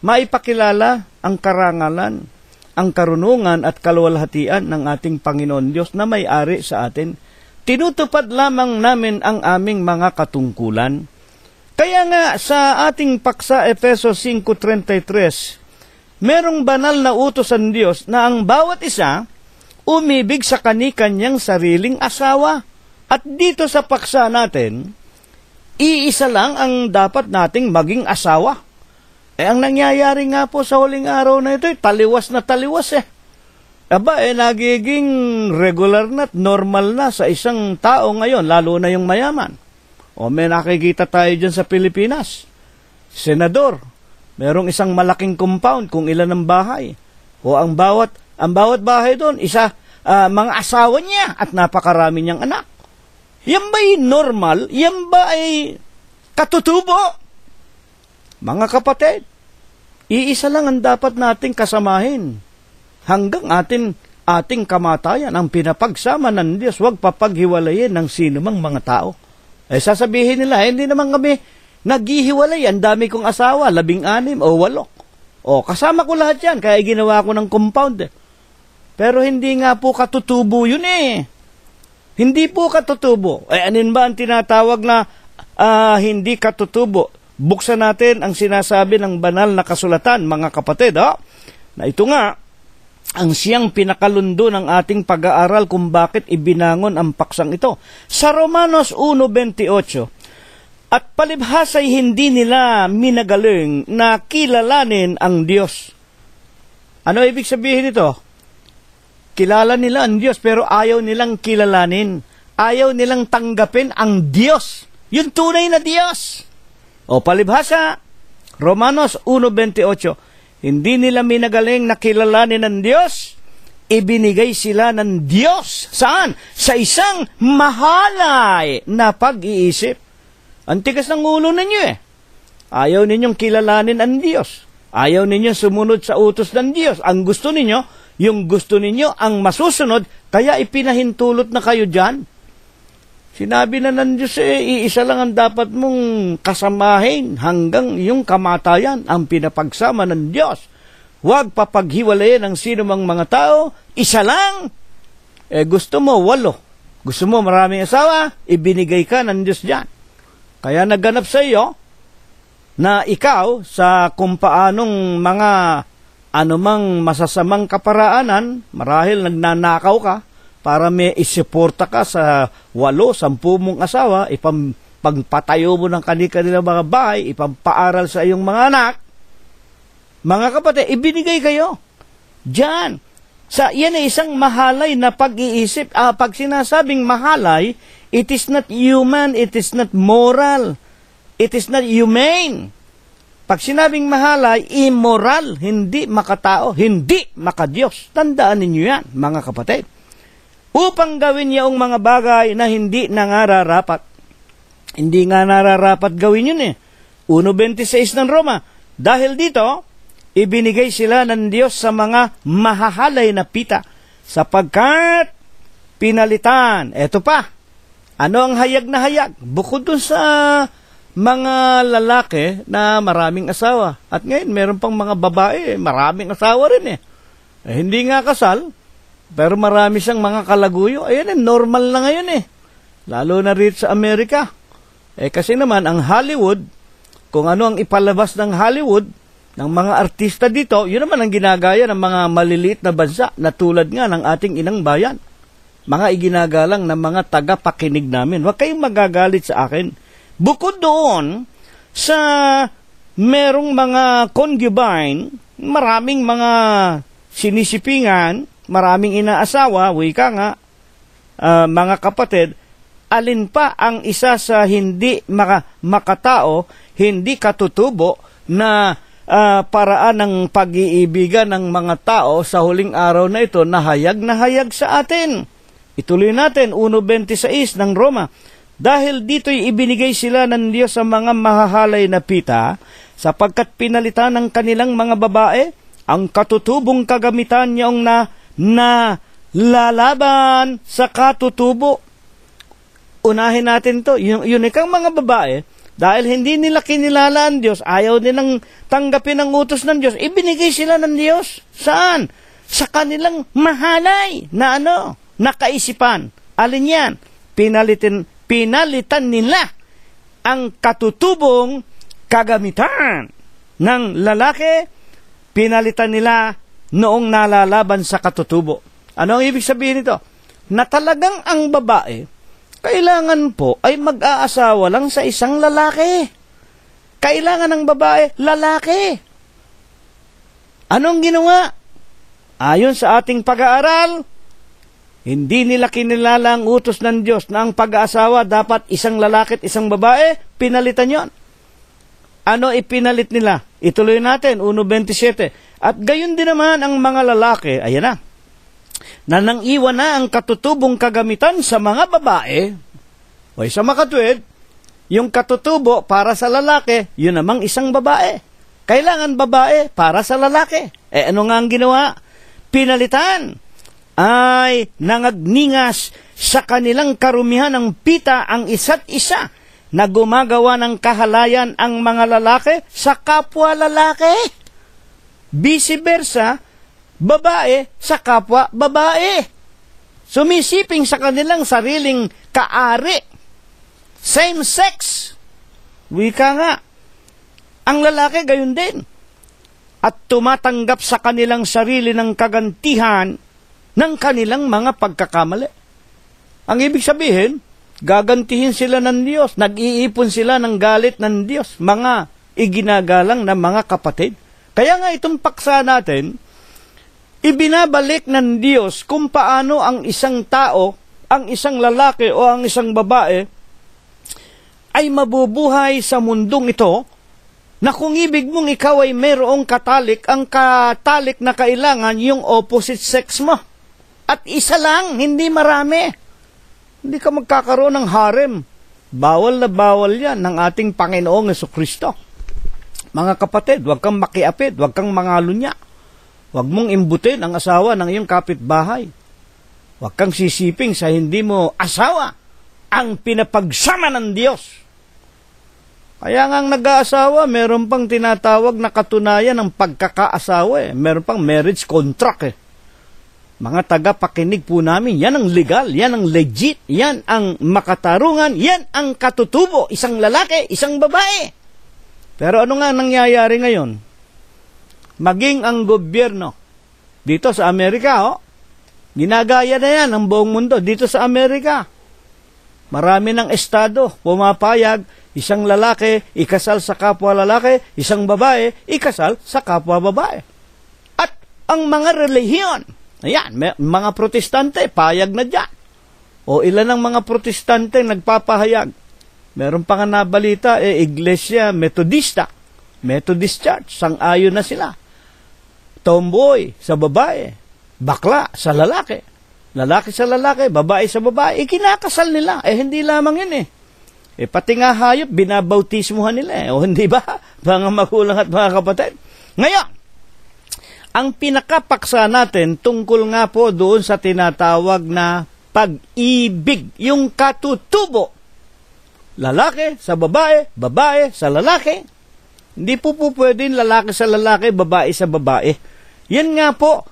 maipakilala ang karangalan, ang karunungan at kaluwalhatian ng ating Panginoon Diyos na may-ari sa atin. Tinutupad lamang namin ang aming mga katungkulan. Kaya nga sa ating paksa Efeso 5:33, merong banal na utos ang Diyos na ang bawat isa umibig sa kani-kanyang sariling asawa. At dito sa paksa natin, iisa lang ang dapat nating maging asawa. Ang nangyayari nga po sa huling araw na ito, taliwas na taliwas nagiging regular na at normal na sa isang tao ngayon, lalo na yung mayaman. O may nakikita tayo dyan sa Pilipinas, senador, merong isang malaking compound kung ilan ang bahay. O ang bawat bahay doon, mga asawa niya at napakarami niyang anak. Yan ba'y normal? Yan ba ay katutubo? Mga kapatid, iisa lang ang dapat nating kasamahin hanggang ating kamatayan. Ang pinapagsama ng Diyos, huwag papaghiwalayin ng sino mang mga tao. Sasabihin nila, hindi naman kami naghihiwalay. Ang dami kong asawa, 16 o 8. Kasama ko lahat yan, kaya ginawa ko ng compound. Pero hindi nga po katutubo yun Hindi po katutubo. Anin ba ang tinatawag na hindi katutubo? Buksan natin ang sinasabi ng banal na kasulatan, mga kapatid, na ito nga, ang siyang pinakalundo ng ating pag-aaral kung bakit ibinangon ang paksang ito. Sa Romanos 1:28, at palibhasa'y hindi nila minagaling na kilalanin ang Diyos. Ano ibig sabihin nito? kilala nila ang Diyos pero ayaw nilang kilalanin. Ayaw nilang tanggapin ang Diyos. Yung tunay na Diyos. O palibhasa, Romanos 1:28, hindi nila minagaling na kilalanin ng Diyos, ibinigay sila ng Diyos. Saan? Sa isang mahalay na pag-iisip. Ang tigas ng ulo ninyo eh. Ayaw ninyong kilalanin ang Diyos. Ayaw ninyong sumunod sa utos ng Diyos. Ang gusto ninyo, yung gusto ninyo ang masusunod, kaya ipinahintulot na kayo dyan. Sinabi na ng Diyos iisa lang ang dapat mong kasamahin hanggang yung kamatayan ang pinapagsama ng Diyos. Huwag papaghiwalayin ang sino mang mga tao, isa lang. Gusto mo, 8. Gusto mo maraming asawa, ibinigay ka ng Diyos dyan. Kaya naganap sa iyo na ikaw sa kung paanong mga anumang masasamang kaparaanan, marahil nagnanakaw ka, para may isuporta ka sa 8-10 mong asawa, pagpatayo mo ng kanilang mga bahay, ipampaaral sa iyong mga anak, mga kapatid, ibinigay kayo. Diyan. Yan ay isang mahalay na pag-iisip. Pag sinasabing mahalay, it is not human, it is not moral, it is not humane. Pag sinabing mahalay, immoral, hindi makatao, hindi makadiyos. Tandaan ninyo yan, mga kapatid. Upang gawin niya ang mga bagay na hindi na nga rarapat. Hindi nga nararapat gawin yun eh. 1:26 ng Roma. Dahil dito, ibinigay sila ng Diyos sa mga mahahalay na pita, sapagkat pinalitan. Eto pa, ano ang hayag na hayag? Bukod dun sa mga lalaki na maraming asawa. At ngayon, meron pang mga babae, maraming asawa rin eh. Hindi nga kasal, pero marami siyang mga kalaguyo. Ayan normal na ngayon eh. Lalo na rito sa Amerika. Kasi naman, ang Hollywood, kung ano ang ipalabas ng Hollywood, ng mga artista dito, yun naman ang ginagaya ng mga maliliit na bansa na tulad nga ng ating inang bayan. Mga iginagalang ng mga taga-pakinig namin. Huwag kayong magagalit sa akin. Bukod doon, sa merong mga concubine, maraming mga sinisipingan, maraming inaasawa, wika nga, mga kapatid, alin pa ang isa sa hindi makatao, hindi katutubo na paraan ng pag-iibigan ng mga tao sa huling araw na ito na hayag sa atin. Ituloy natin, 1:26 ng Roma. Dahil dito'y ibinigay sila ng Diyos sa mga mahahalay na pita, sapagkat pinalitan ng kanilang mga babae ang katutubong kagamitan niyong na lalaban sa katutubo. Unahin natin to. Yun ikang mga babae, dahil hindi nila kinilala ang Diyos, ayaw nilang tanggapin ang utos ng Diyos, ibinigay sila ng Diyos. Saan? Sa kanilang mahalay na nakaisipan. Alin yan? Pinalitan nila ang katutubong kagamitan ng lalaki, pinalitan nila noong nalalaban sa katutubo. Ano ang ibig sabihin nito? Na talagang ang babae, kailangan po ay mag-aasawa lang sa isang lalaki. Kailangan ng babae, lalaki. Anong ginawa? Ayon sa ating pag-aaral, hindi nila kinilala ang utos ng Diyos na ang pag-aasawa dapat isang lalaki at isang babae, pinalitan yon. Ano ipinalit nila? Ituloy natin, 1:27. At gayon din naman ang mga lalaki, ayan na nang iwan na ang katutubong kagamitan sa mga babae, o sa makatwid, yung katutubo para sa lalaki, yun namang isang babae. Kailangan babae para sa lalaki. Ano nga ang ginawa? Pinalitan ay nangagningas sa kanilang karumihan ng pita ang isa't isa na gumagawa ng kahalayan ang mga lalaki sa kapwa lalaki. Vice versa, babae sa kapwa babae. Sumisiping sa kanilang sariling kaari. Same sex. Wika nga. Ang lalaki gayon din. At tumatanggap sa kanilang sarili ng kagantihan ng kanilang mga pagkakamali. Ang ibig sabihin, gagantihin sila ng Diyos. Nag-iipon sila ng galit ng Diyos. Mga iginagalang na mga kapatid. Kaya nga itong paksa natin, ibinabalik ng Diyos kung paano ang isang tao, ang isang lalaki o ang isang babae ay mabubuhay sa mundong ito, na kung ibig mong ikaw ay mayroong katalik, ang katalik na kailangan yung opposite sex mo. At isa lang, hindi marami. Hindi ka magkakaroon ng harem. Bawal na bawal yan ng ating Panginoong Jesucristo. Mga kapatid, huwag kang makiapid, huwag kang mangalunya. Huwag mong imbutin ang asawa ng iyong kapitbahay. Huwag kang sisiping sa hindi mo asawa ang pinapagsama ng Diyos. Kaya nga ang nag-aasawa, meron pang tinatawag na katunayan ng pagkakaasawa. Meron pang marriage contract. Mga tagapakinig po namin, yan ang legal, yan ang legit, yan ang makatarungan, yan ang katutubo, isang lalaki, isang babae. Pero ano nga nangyayari ngayon? Maging ang gobyerno, dito sa Amerika, ginagaya na yan ang buong mundo, dito sa Amerika. Marami ng estado, pumapayag, isang lalaki, ikasal sa kapwa lalaki, isang babae, ikasal sa kapwa babae. At ang mga relihiyon, ayan, mga protestante, payag na dyan. O ilan ang mga protestante nagpapahayag. Meron pa nga nabalita, Iglesia Metodista, Methodist Church, sang-ayon na sila. Tomboy sa babae, bakla sa lalaki, lalaki sa lalaki, babae sa babae, ikinakasal nila. Hindi lamang yun pati nga hayop, binabautismuhan nila. O hindi ba, mga magulang at mga kapatid? Ngayon, ang pinakapaksa natin tungkol nga po doon sa tinatawag na pag-ibig, yung katutubo. Lalaki sa babae, babae sa lalaki. Hindi po pwedeng lalaki sa lalaki, babae sa babae. Yan nga po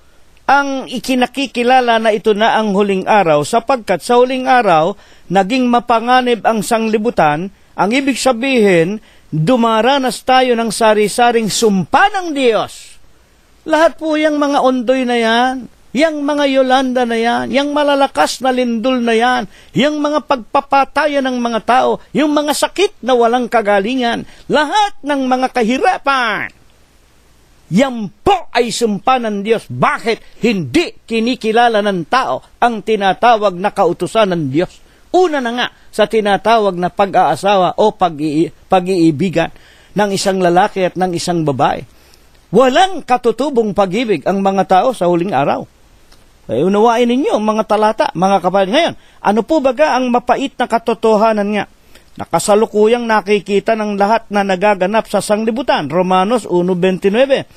ang ikinakikilala na ito na ang huling araw, sapagkat sa huling araw, naging mapanganib ang sanglibutan. Ang ibig sabihin, dumaranas tayo ng sari-saring sumpa ng Diyos. Lahat po yung mga ondoy na yan, yung mga Yolanda na yan, yung malalakas na lindol na yan, yung mga pagpapatayan ng mga tao, yung mga sakit na walang kagalingan, lahat ng mga kahirapan, yan po ay sumpa ng Diyos. Bakit hindi kinikilala ng tao ang tinatawag na kautusan ng Diyos? Una na nga sa tinatawag na pag-aasawa o pag-iibigan ng isang lalaki at ng isang babae. Walang katutubong pag-ibig ang mga tao sa huling araw. Kaya unawain ninyo mga talata, mga kapatid. Ngayon, ano po baga ang mapait na katotohanan nga? Nakasalukuyang nakikita ng lahat na nagaganap sa sanglibutan. Romanos 1:29.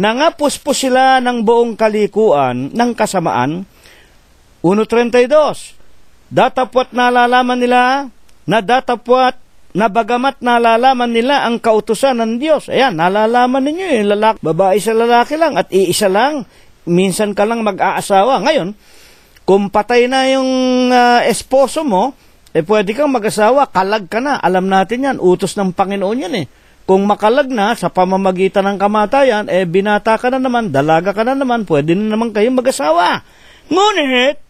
Nangapuspos sila ng buong kalikuan ng kasamaan. 1:32. Datapwat nalalaman nila na bagamat nalalaman nila ang kautusan ng Diyos. Ayan, nalalaman ninyo lalaki, babae sa lalaki lang at iisa lang. Minsan ka lang mag-aasawa. Ngayon, kung patay na yung esposo mo, pwede kang mag-asawa, kalag ka na. Alam natin yan, utos ng Panginoon yan Kung makalag na sa pamamagitan ng kamatayan, binata ka na naman, dalaga ka na naman, pwede na naman kayong mag-asawa. Ngunit,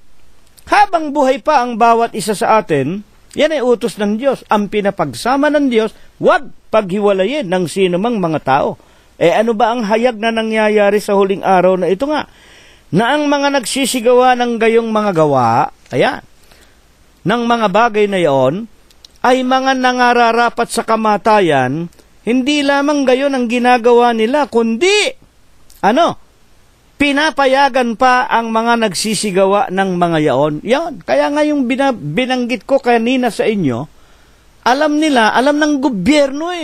habang buhay pa ang bawat isa sa atin, yan ay utos ng Diyos. Ang pinapagsama ng Diyos, huwag paghiwalayin ng sino mang mga tao. Ano ba ang hayag na nangyayari sa huling araw na ito nga? Na ang mga nagsisigawa ng gayong mga gawa, ayan, ng mga bagay na iyon, ay mga nangararapat sa kamatayan, hindi lamang gayon ang ginagawa nila, kundi, pinapayagan pa ang mga nagsisigawa ng mga yaon. Yan. Kaya nga yung binanggit ko kanina sa inyo, alam ng gobyerno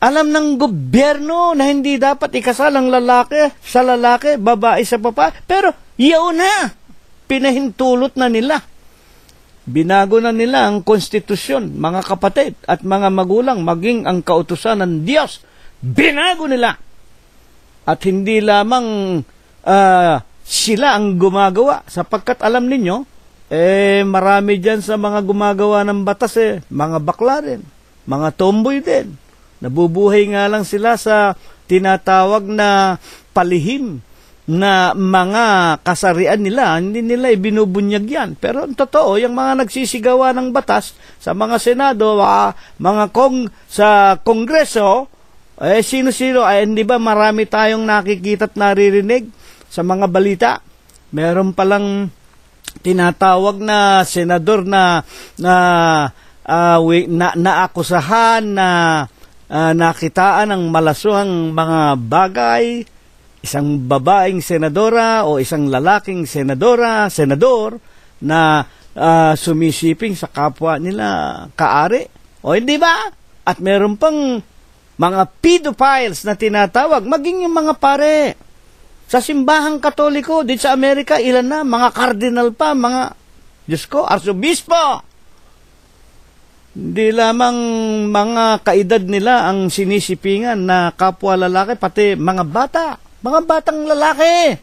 Alam ng gobyerno na hindi dapat ikasal ang lalaki sa lalaki, babae sa babae. Pero yaon na. Pinahintulot na nila. Binago na nila ang konstitusyon, mga kapatid at mga magulang, maging ang kautusan ng Diyos. Binago nila. At hindi lamang sila ang gumagawa, sapagkat alam ninyo, marami dyan sa mga gumagawa ng batas, mga bakla rin, mga tomboy din. Nabubuhay nga lang sila sa tinatawag na palihim na mga kasarian nila, hindi nila ibinubunyag yan. Pero ang totoo, yung mga nagsisigawa ng batas sa mga senado, sa kongreso, sino-sino, hindi ba marami tayong nakikita at naririnig sa mga balita, meron palang tinatawag na senador na naakusahan na nakitaan ng malasuhang mga bagay, isang babaeng senadora o isang lalaking senador na sumisiping sa kapwa nila kaari. O hindi ba? At meron pang mga pedophiles na tinatawag, maging yung mga pare. Sa simbahang Katoliko, dito sa Amerika, ilan na? Mga cardinal pa, mga, Diyos ko, arsobispo. Hindi lamang mga kaedad nila ang sinisipingan na kapwa lalaki, pati mga batang lalaki,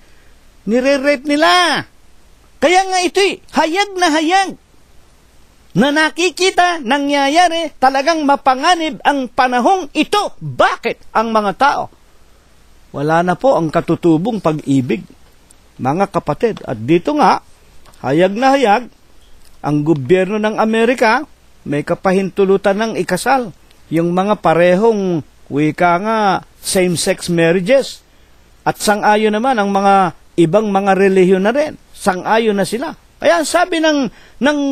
nire-rape nila. Kaya nga ito'y hayag na hayag na nakikita, nangyayari, talagang mapanganib ang panahong ito. Bakit ang mga tao? Wala na po ang katutubong pag-ibig, mga kapatid. At dito nga, hayag na hayag, ang gobyerno ng Amerika may kapahintulutan ng ikasal yung mga parehong wika nga same-sex marriages. At sang-ayon naman ang mga ibang mga relihiyon na rin. Sang-ayon na sila. Kaya sabi ng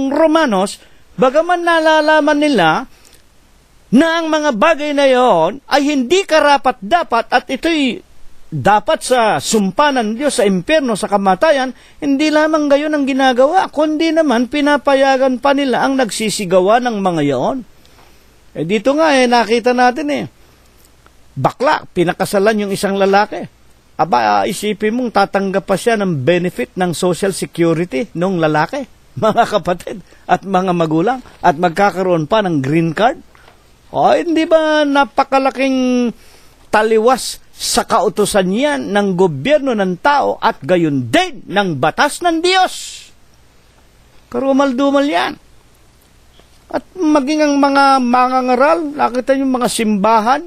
Romanos, bagaman nalalaman nila na ang mga bagay na yon ay hindi karapat-dapat at ito'y dapat sa sumpa ng Diyos sa impyerno, sa kamatayan, hindi lamang gayon ang ginagawa, kundi naman pinapayagan pa nila ang nagsisigawa ng mga yon. Dito nga nakita natin bakla, pinakasalan yung isang lalaki. Aba, isipin mong tatanggap pa siya ng benefit ng Social Security nung lalaki, mga kapatid at mga magulang, at magkakaroon pa ng green card. O, hindi ba napakalaking taliwas sa kautusan yan ng gobyerno ng tao at gayon din ng batas ng Diyos? Karumal-dumal yan. At maging ang mga mangangaral, nakita yung mga simbahan,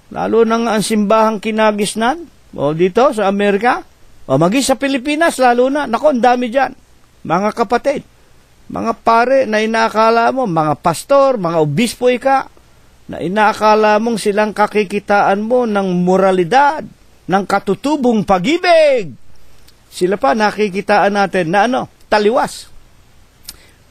lalo na ang simbahang Kinagisnan, o dito sa Amerika, o maging sa Pilipinas, lalo na, naku, ang dami dyan. Mga kapatid, mga pare na inaakala mo, mga pastor, mga obispo ika, na inaakala mong silang kakikitaan mo ng moralidad, ng katutubong pag-ibig. Sila pa nakikitaan natin na taliwas.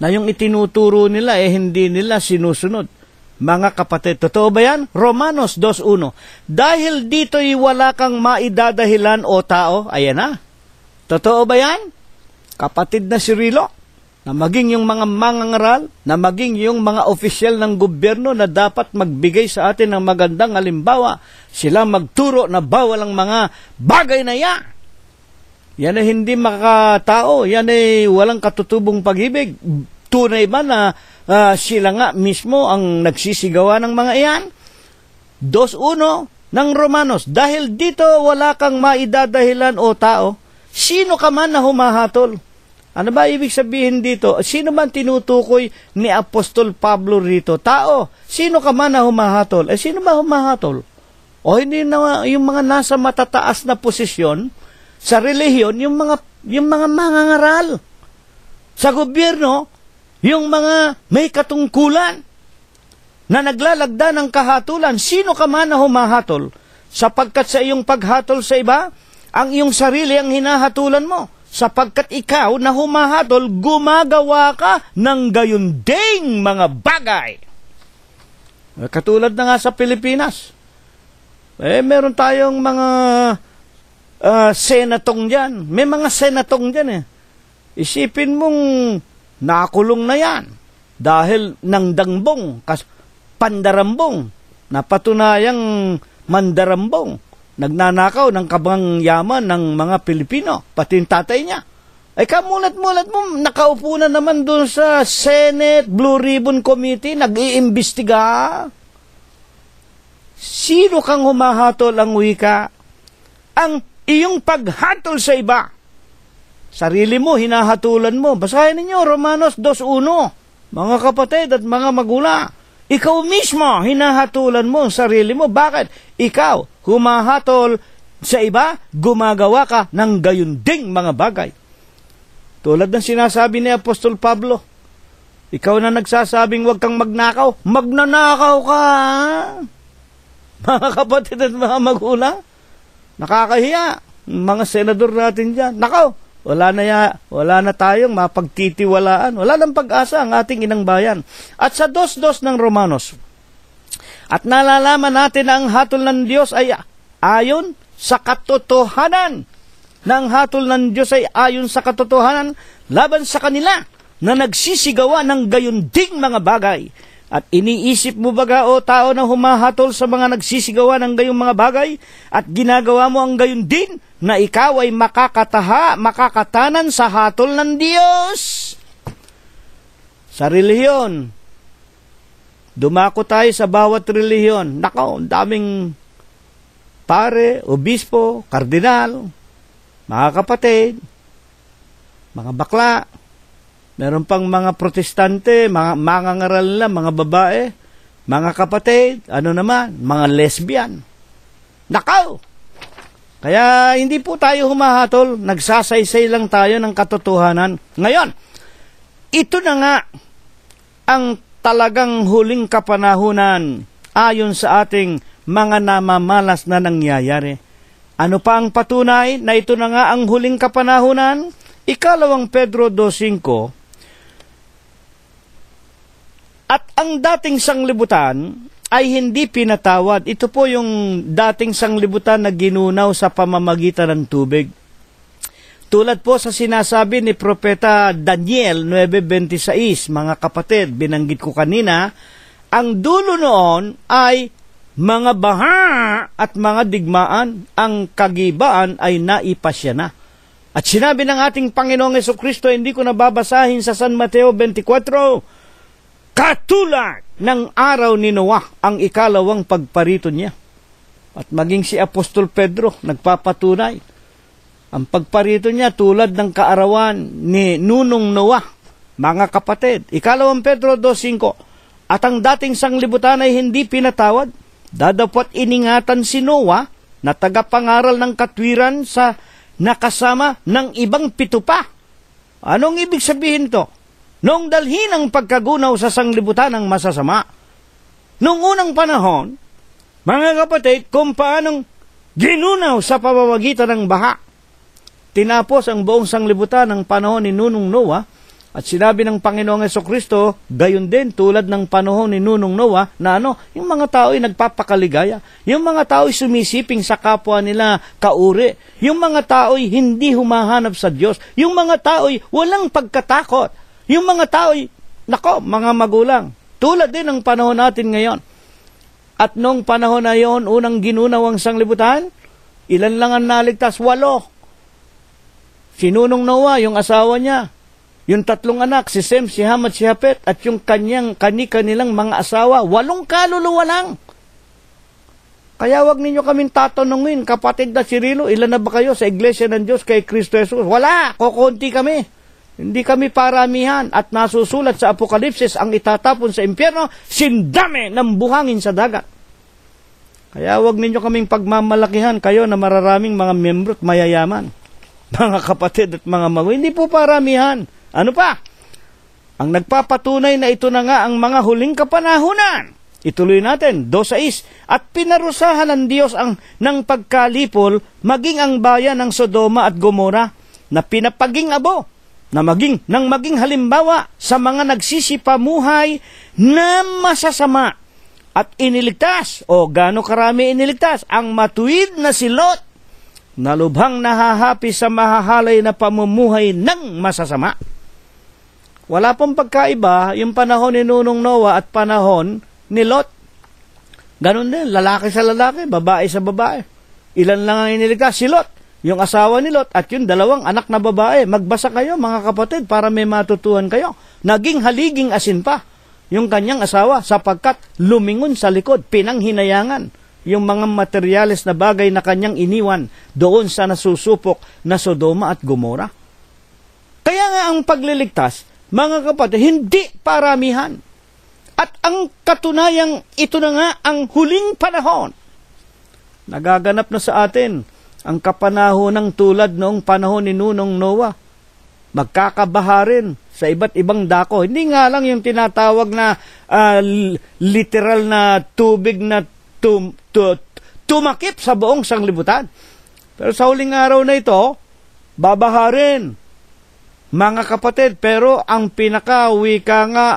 Na yung itinuturo nila hindi nila sinusunod. Mga kapatid, totoo ba yan? Romanos 2:1. Dahil dito'y wala kang maidadahilan o tao, ayan na. Totoo ba yan? Kapatid na si Rilo, na maging yung mga mangangaral, na maging yung mga opisyal ng gobyerno na dapat magbigay sa atin ng magandang halimbawa, sila magturo na bawal ang mga bagay na yan. Yan ay hindi makatao, yan ay walang katutubong pag-ibig. Tunay ba na sila nga mismo ang nagsisigawa ng mga iyan? 2:1 ng Romanos, dahil dito wala kang maidadahilan o tao, sino ka man na humahatol. Ano ba ibig sabihin dito? Sino man tinutukoy ni Apostol Pablo rito? Tao. Sino ka man na humahatol? Sino ba humahatol? O hindi na yung mga nasa matataas na posisyon sa relihiyon, yung mga mangangaral. Sa gobyerno, yung mga may katungkulan na naglalagda ng kahatulan. Sino ka man na humahatol? Sapagkat sa iyong paghatol sa iba, ang iyong sarili ang hinahatulan mo. Sapagkat ikaw na humahatol, gumagawa ka ng gayunding mga bagay. Katulad na nga sa Pilipinas. Meron tayong mga senatong dyan. May mga senatong dyan Isipin mong nakulong na yan dahil nangdangbong, pandarambong, napatunayang mandarambong, nagnanakaw ng kabang yaman ng mga Pilipino, pati yung tatay niya. Kamulat-mulat mo, nakaupo na naman doon sa Senate Blue Ribbon Committee, nag-iimbestiga. Sino kang humahatol ang wika? Ang iyong paghatol sa iba. Sarili mo, hinahatulan mo. Basahin ninyo, Romanos 2:1. Mga kapatid at mga magulang, ikaw mismo, hinahatulan mo ang sarili mo. Bakit? Ikaw, humahatol sa iba, gumagawa ka ng gayunding mga bagay. Tulad ng sinasabi ni Apostol Pablo, ikaw na nagsasabing huwag kang magnakaw, magnanakaw ka. Mga kapatid at mga magulang, nakakahiya. mga senador natin dyan. Nakaw, wala na tayong mapagtitiwalaan. Wala nang pag-asa ang ating inang bayan. At sa 2:2 ng Romanos, at nalalaman natin na ang hatol ng Diyos ay ayon sa katotohanan. Na ang hatol ng Diyos ay ayon sa katotohanan laban sa kanila na nagsisigawa ng gayon ding mga bagay. At iniisip mo baga, o tao na humahatol sa mga nagsisigawa ng gayong mga bagay, at ginagawa mo ang gayon din, na ikaw ay makakatanan sa hatol ng Diyos. Sa relihiyon, dumako tayo sa bawat relihiyon. Nako, daming pare, obispo, kardinal, mga kapatid, mga bakla. Meron pang mga protestante, mga mangangaral na, mga babae, mga kapatid, mga lesbian. Nakaw! Kaya hindi po tayo humahatol, nagsasaysay lang tayo ng katotohanan. Ngayon, ito na nga ang talagang huling kapanahunan ayon sa ating mga namamalas na nangyayari. Ano pa ang patunay na ito na nga ang huling kapanahunan? 2 Pedro 2:5, at ang dating sanglibutan ay hindi pinatawad. Ito po yung dating sanglibutan na ginunaw sa pamamagitan ng tubig. Tulad po sa sinasabi ni Propeta Daniel 9:26, mga kapatid, binanggit ko kanina, ang dulo noon ay mga baha at mga digmaan, ang kagibaan ay naipasya na. At sinabi ng ating Panginoong Jesucristo, hindi ko nababasahin sa San Mateo 24, katulad ng araw ni Noah ang ikalawang pagparito niya. At maging si Apostol Pedro nagpapatunay, ang pagparito niya tulad ng kaarawan ni Nunong Noah. Mga kapatid, 2 Pedro 2:5, at ang dating sanglibutan ay hindi pinatawad, dadapot iningatan si Noah na tagapangaral ng katwiran sa nakasama ng ibang 7 pa. Anong ibig sabihin to? Noong dalhin ang pagkagunaw sa sanglibutan ng masasama, noong unang panahon, mga kapatid, kung paanong ginunaw sa pamamagitan ng baha, tinapos ang buong sanglibutan ng panahon ni Nunong Noah, at sinabi ng Panginoong Jesucristo, gayon din tulad ng panahon ni Nunong Noah, na yung mga tao ay nagpapakaligaya, yung mga tao ay sumisiping sa kapwa nila kauri, yung mga tao ay hindi humahanap sa Diyos, yung mga tao ay walang pagkatakot, yung mga tao ay, mga magulang, tulad din ng panahon natin ngayon. At nung panahon na yon, unang ginunaw ang sanglibutan, ilan lang ang naligtas? 8. Si Nunong Noah, yung asawa niya, yung 3 anak, si Sem, si Ham at si Hapet, at yung kanilang mga asawa, 8 kaluluwa lang. Kaya wag ninyo kaming tatanungin, kapatid na Cirilo, ilan na ba kayo sa Iglesia ng Diyos kay Kristo Jesus? Wala, kukunti kami. Hindi kami paramihan, at nasusulat sa Apokalipsis, ang itatapon sa impyerno, sindami ng buhangin sa dagat. Kaya wag ninyo kaming pagmamalakihan kayo na mararaming mga membro at mayayaman. Mga kapatid at mga magulang, hindi po paramihan. Ano pa? Ang nagpapatunay na ito na nga ang mga huling kapanahunan. Ituloy natin, 2:6, at pinarusahan ng Diyos ng pagkalipol, maging ang bayan ng Sodoma at Gomora, na pinapaging abo, nang maging halimbawa sa mga nagsisipamuhay na masasama, at iniligtas, gaano karami iniligtas, ang matuwid na si Lot, na lubhang nahahapi sa mahahalay na pamumuhay ng masasama. Wala pong pagkaiba yung panahon ni Nunong Noah at panahon ni Lot. Ganon din, lalaki sa lalaki, babae sa babae. Ilan lang ang iniligtas? Si Lot, yung asawa ni Lot, at yung 2 anak na babae. Magbasa kayo, mga kapatid, para may matutuhan kayo. Naging haliging asin pa yung kanyang asawa, sapagkat lumingon sa likod, pinanghinayangan yung mga materyales na bagay na kanyang iniwan doon sa nasusupok na Sodoma at Gomora. Kaya nga ang pagliligtas, mga kapatid, hindi paramihan. At ang katunayang ito na nga ang huling panahon. Nagaganap na sa atin ang kapanahonang tulad noong panahon ni Nunong Noah. Magkakabaharin sa iba't ibang dako. Hindi nga lang yung tinatawag na literal na tubig na tumakip sa buong sanglibutan. Pero sa huling araw na ito, babaharin, mga kapatid. Pero ang pinakawika nga,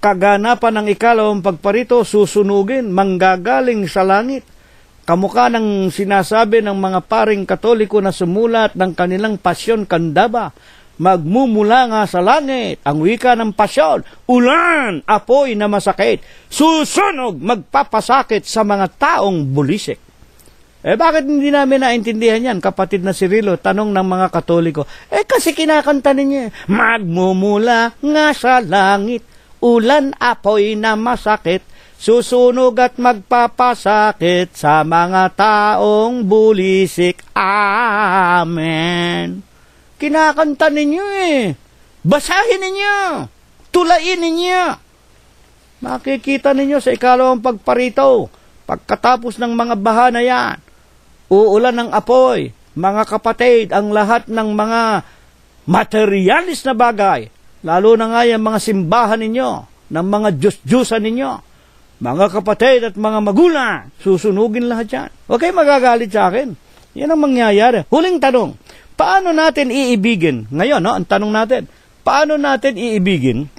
kaganapan ng ikalawang pagparito, susunugin, manggagaling sa langit. Kamukha ng sinasabi ng mga paring Katoliko na sumulat ng kanilang pasyon kandaba, magmumula nga sa langit ang wika ng pasyon, ulan, apoy na masakit, susunog, magpapasakit sa mga taong bulisik. Bakit hindi namin naintindihan yan, kapatid na Cirilo? Tanong ng mga Katoliko. Kasi kinakanta ninyo, magmumula nga sa langit, ulan, apoy na masakit, susunog at magpapasakit sa mga taong bulisik. Amen. Kinakanta ninyo Basahin ninyo. Tulain ninyo. Makikita ninyo sa ikalawang pagparito, pagkatapos ng mga baha na yan, uulan ng apoy, mga kapatid, ang lahat ng mga materialis na bagay, lalo na nga yung mga simbahan ninyo, ng mga Diyos-Diyosan ninyo, mga kapatid at mga magulang, susunugin lahat yan. Huwag kayo magagalit sa akin. Yan ang mangyayari. Huling tanong, paano natin iibigin? Ngayon, ang tanong natin, paano natin iibigin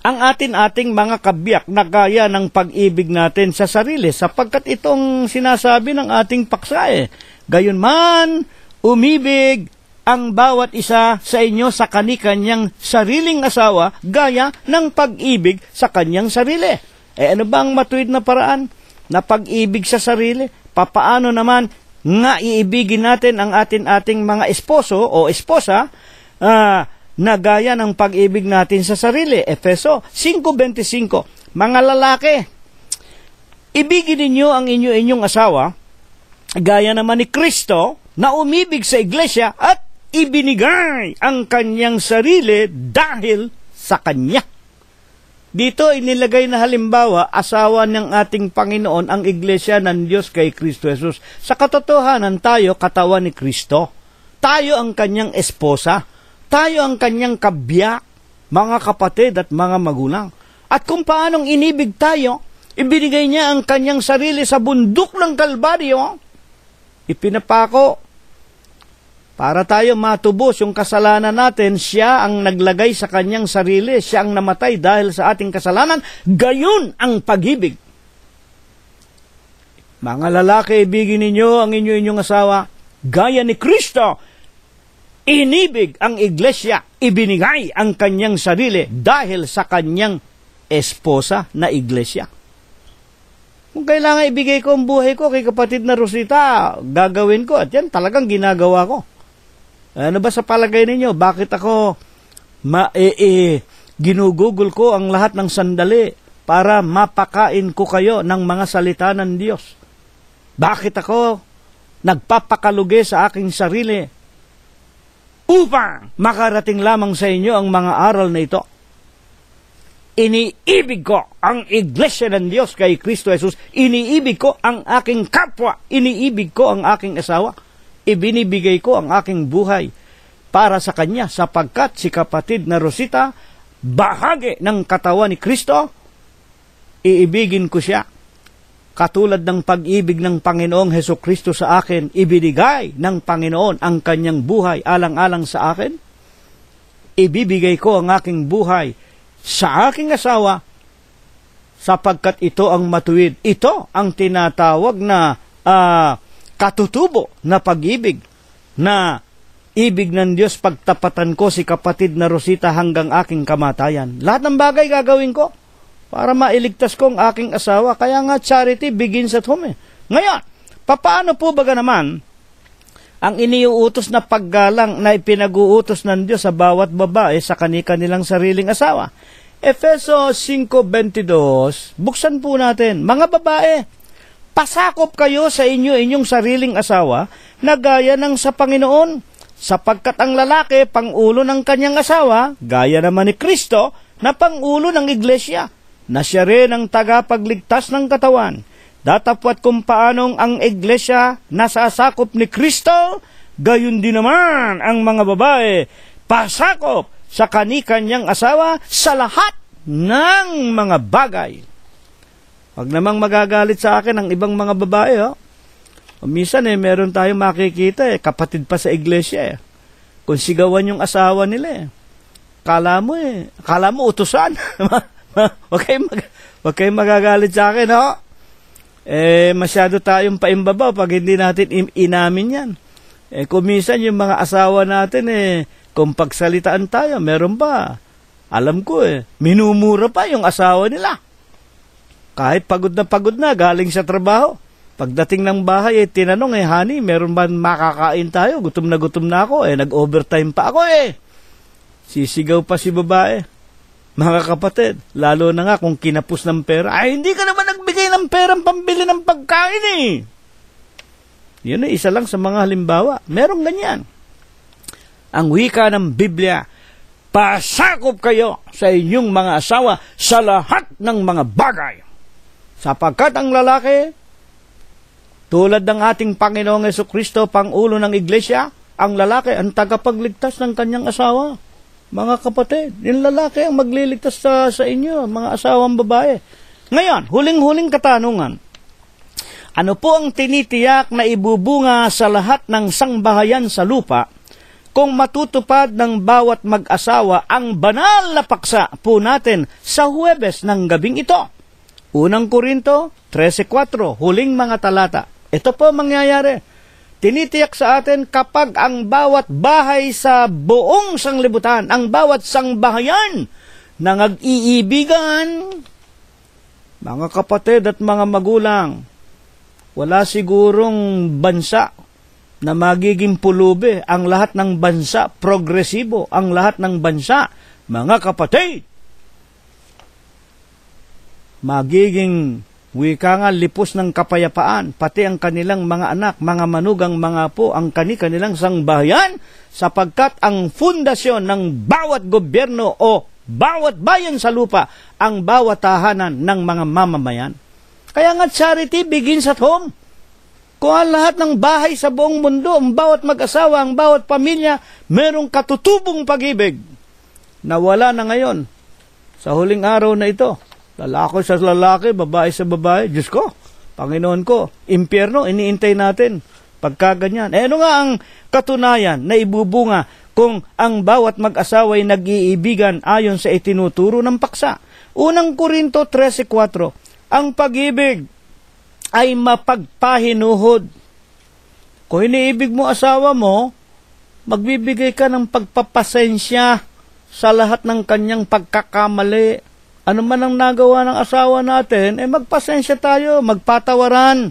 ang ating mga kabiyak na gaya ng pag-ibig natin sa sarili, sapagkat itong sinasabi ng ating paksa gayunman, umibig ang bawat isa sa inyo sa kani-kanyang sariling asawa gaya ng pag-ibig sa kanyang sarili. Ano ba ang matuwid na paraan na pag-ibig sa sarili? Papaano naman nga iibigin natin ang ating mga esposo o esposa na gaya ng pag-ibig natin sa sarili? Efeso 5:25. Mga lalaki, ibigin ninyo ang inyong asawa gaya naman ni Kristo na umibig sa iglesia at ibinigay ang kanyang sarili dahil sa kanya. Dito inilagay na halimbawa, asawa ng ating Panginoon ang iglesia ng Diyos kay Kristo Jesus. Sa katotohanan, tayo katawan ni Kristo. Tayo ang kanyang esposa. Tayo ang kanyang kabiyak, mga kapatid at mga magulang. At kung paanong inibig tayo, ibinigay niya ang kanyang sarili sa bundok ng Kalbaryo, ipinapako, para tayo matubos yung kasalanan natin. Siya ang naglagay sa kanyang sarili, siya ang namatay dahil sa ating kasalanan. Gayon ang pag-ibig. Mga lalaki, ibigin ninyo ang inyong asawa gaya ni Kristo. Inibig ang iglesia, ibinigay ang kanyang sarili dahil sa kanyang esposa na iglesia. Kung kailangan ibigay ko ang buhay ko kay kapatid na Rosita, gagawin ko, at yan talagang ginagawa ko. Ano ba sa palagay ninyo? Bakit ako ginugugol ko ang lahat ng sandali para mapakain ko kayo ng mga salita ng Diyos? Bakit ako nagpapakalugi sa aking sarili upang makarating lamang sa inyo ang mga aral na ito? Iniibig ko ang iglesia ng Diyos kay Kristo Jesus. Iniibig ko ang aking kapwa. Iniibig ko ang aking asawa. Ibinibigay ko ang aking buhay para sa kanya, sapagkat si kapatid na Rosita, bahagi ng katawan ni Kristo. Iibigin ko siya katulad ng pag-ibig ng Panginoong Hesukristo sa akin. Ibinigay ng Panginoon ang kanyang buhay alang-alang sa akin. Ibibigay ko ang aking buhay sa aking asawa, sapagkat ito ang matuwid. Ito ang tinatawag na katutubo na pag-ibig, na ibig ng Diyos. Pagtapatan ko si kapatid na Rosita hanggang aking kamatayan. Lahat ng bagay gagawin ko para mailigtas ko ang aking asawa. Kaya nga charity begins at home. Ngayon, papaano po baga naman ang iniuutos na paggalang na ipinag-uutos ng Diyos sa bawat babae sa kanilang sariling asawa? Efeso 5:22, buksan po natin. Mga babae, pasakop kayo sa inyong sariling asawa na gaya ng sa Panginoon, sapagkat ang lalaki pangulo ng kanyang asawa, gaya naman ni Kristo na pangulo ng iglesia, na siya rin ang tagapagligtas ng katawan. Datapwat kung paanong ang iglesia nasasakop ni Kristo, gayon din naman ang mga babae pasakop sa kani-kanyang asawa sa lahat ng mga bagay. Huwag namang magagalit sa akin ang ibang mga babae. Minsan meron tayong makikita kapatid pa sa iglesia kung sigawan yung asawa nila Kala mo utusan. Wag kayong magagalit sa akin, ho? Masyado tayong paimbabaw pag hindi natin inamin yan. Kung minsan yung mga asawa natin, kung pagsalitaan tayo, meron ba? Alam ko minumura pa yung asawa nila. Kahit pagod na, galing sa trabaho. Pagdating ng bahay, tinanong, honey, meron ba makakain tayo? Gutom na ako, nag-overtime pa ako Sisigaw pa si babae. Mga kapatid, lalo na nga kung kinapos ng pera, hindi ka naman nagbigay ng perang pambili ng pagkain Yun isa lang sa mga halimbawa. Merong ganyan. Ang wika ng Biblia, pasakop kayo sa inyong mga asawa sa lahat ng mga bagay. Sapagkat ang lalaki, tulad ng ating Panginoong Jesucristo, Pangulo ng Iglesia, ang lalaki ang tagapagligtas ng kanyang asawa. Mga kapatid, yung lalaki ang magliligtas sa inyo, mga asawang babae. Ngayon, huling-huling katanungan. Ano po ang tinitiyak na ibubunga sa lahat ng sangbahayan sa lupa kung matutupad ng bawat mag-asawa ang banal na paksa po natin sa Huwebes ng gabing ito? Unang Korinto 13:4, huling mga talata. Ito po mangyayari. Tinitiyak sa atin kapag ang bawat bahay sa buong sanglibutan, ang bawat sangbahayan na nag-iibigan, mga kapatid at mga magulang, wala sigurong bansa na magiging pulubi. Ang lahat ng bansa, progresibo. Ang lahat ng bansa, mga kapatid, magiging wika nga lipos ng kapayapaan, pati ang kanilang mga anak, mga manugang, mga apo, ang kanilang sangbahayan, sapagkat ang fundasyon ng bawat gobyerno o bawat bayan sa lupa, ang bawat tahanan ng mga mamamayan. Kaya nga charity begins at home. Kung ang lahat ng bahay sa buong mundo, ang bawat mag-asawa, ang bawat pamilya, merong katutubong pag-ibig na wala na ngayon sa huling araw na ito. Lalaki sa lalaki, babae sa babae. Diyos ko, Panginoon ko, impyerno, iniintay natin pagka ganyan. Ano nga ang katunayan na ibubunga kung ang bawat mag-asawa ay nag-iibigan ayon sa itinuturo ng paksa? Unang Korinto 13:4, ang pag-ibig ay mapagpahinuhod. Kung iniibig mo asawa mo, magbibigay ka ng pagpapasensya sa lahat ng kanyang pagkakamali. Ano man ang nagawa ng asawa natin, magpasensya tayo, magpatawaran.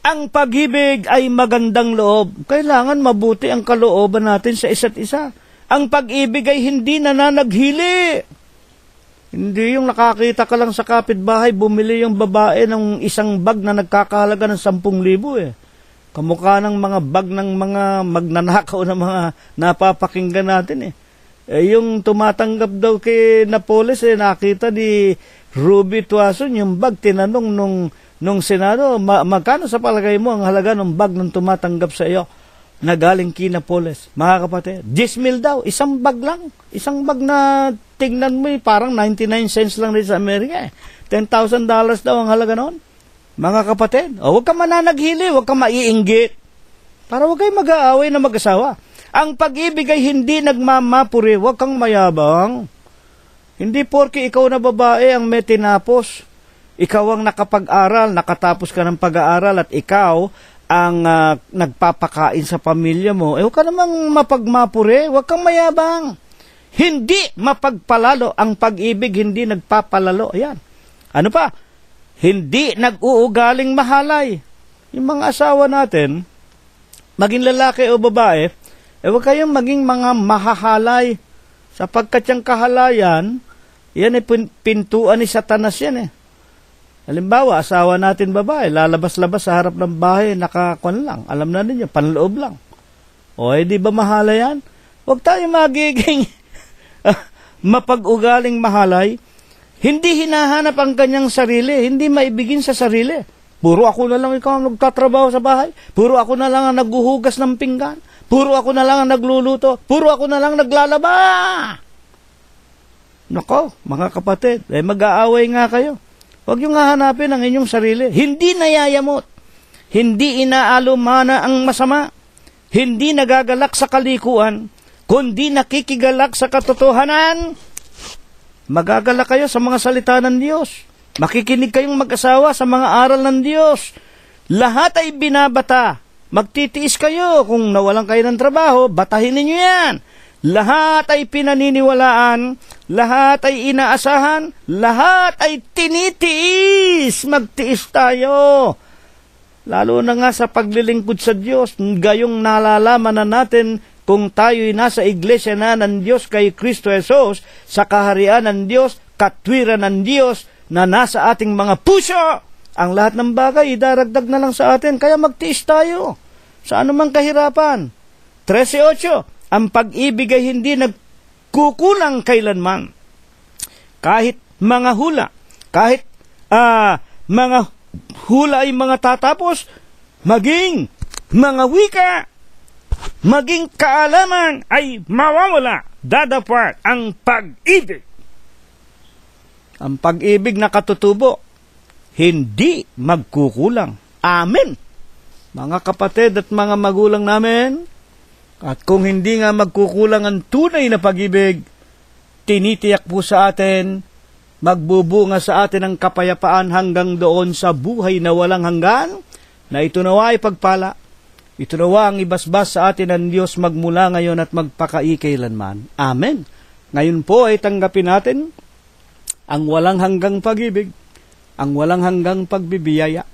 Ang pag-ibig ay magandang loob. Kailangan mabuti ang kalooban natin sa isa't isa. Ang pag-ibig ay hindi nananaghili. Hindi yung nakakita ka lang sa kapitbahay, bumili yung babae ng isang bag na nagkakahalaga ng 10,000 Kamukha ng mga bag ng mga magnanakaw na mga napapakinggan natin yung tumatanggap daw kay Napoles, nakita ni Ruby Tuason yung bag, tinanong nung Senado, magkano sa palagay mo ang halaga ng bag ng tumatanggap sa iyo na galing kay Napoles? Mga kapatid, 10,000 daw, isang bag lang. Isang bag na tingnan mo parang 99 cents lang rin sa Amerika. $10,000 daw ang halaga noon. Mga kapatid, huwag ka mananaghili, huwag ka maiinggit. Para huwag kayo mag-aaway na mag-asawa. Ang pag-ibig ay hindi nagmamapuri, huwag kang mayabang. Hindi porke ikaw na babae ang may tinapos, ikaw ang nakapag-aral, nakatapos ka ng pag-aaral at ikaw ang nagpapakain sa pamilya mo, huwag ka namang mapagmapuri, huwag kang mayabang. Hindi mapagpalalo ang pag-ibig, hindi nagpapalalo. Ayan. Ano pa? Hindi nag-uugaling mahalay. Yung mga asawa natin, maging lalaki o babae, huwag kayong maging mga mahahalay. Sapagkat yung kahalayan, yan pintuan ni Satanas yan Halimbawa, asawa natin babae, lalabas-labas sa harap ng bahay, nakakon lang. Alam na ninyo, panloob lang. O, di ba mahala yan? Huwag tayo magiging mapag-ugaling mahalay. Hindi hinahanap ang kanyang sarili, hindi maibigin sa sarili. Puro ako na lang ikaw ang nagtatrabaho sa bahay. Puro ako na lang ang naghuhugas ng pinggan. Puro ako na lang ang nagluluto. Puro ako na lang naglalaba. Nako, mga kapatid, mag-aaway nga kayo. Huwag yung hahanapin ang inyong sarili. Hindi nayayamot. hindi inaalumana ang masama, hindi nagagalak sa kalikuan, kundi nakikigalak sa katotohanan. Magagalak kayo sa mga salita ng Diyos. Makikinig kayong mag-asawa sa mga aral ng Diyos. Lahat ay binabata. Magtitiis kayo. Kung nawalan kayo ng trabaho, batahin ninyo yan. Lahat ay pinaniniwalaan, lahat ay inaasahan, lahat ay tinitiis. Magtiis tayo. Lalo na nga sa paglilingkod sa Diyos, gayong nalalaman na natin kung tayo'y nasa iglesia na ng Diyos kay Kristo Jesus, sa kaharian ng Diyos, katwiran ng Diyos na nasa ating mga puso. Ang lahat ng bagay, idaragdag na lang sa atin, kaya magtiis tayo sa anumang kahirapan. 13:8, ang pag-ibig ay hindi nagkukulang kailanman. Kahit mga hula, kahit mga hula ay mga tatapos, maging mga wika, maging kaalaman ay mawawala, dadapat ang pag-ibig. Ang pag-ibig na katutubo, hindi magkukulang. Amen. Mga kapatid at mga magulang namin, at kung hindi nga magkukulang ang tunay na pag-ibig, tinitiyak po sa atin, magbubunga sa atin ang kapayapaan hanggang doon sa buhay na walang hanggan, na ito nawa ay pagpala. Ito nawa ang ibasbas sa atin ng Diyos magmula ngayon at magpakaikailanman. Amen. Ngayon po ay tanggapin natin ang walang hanggang pag-ibig, ang walang hanggang pagbibiyaya,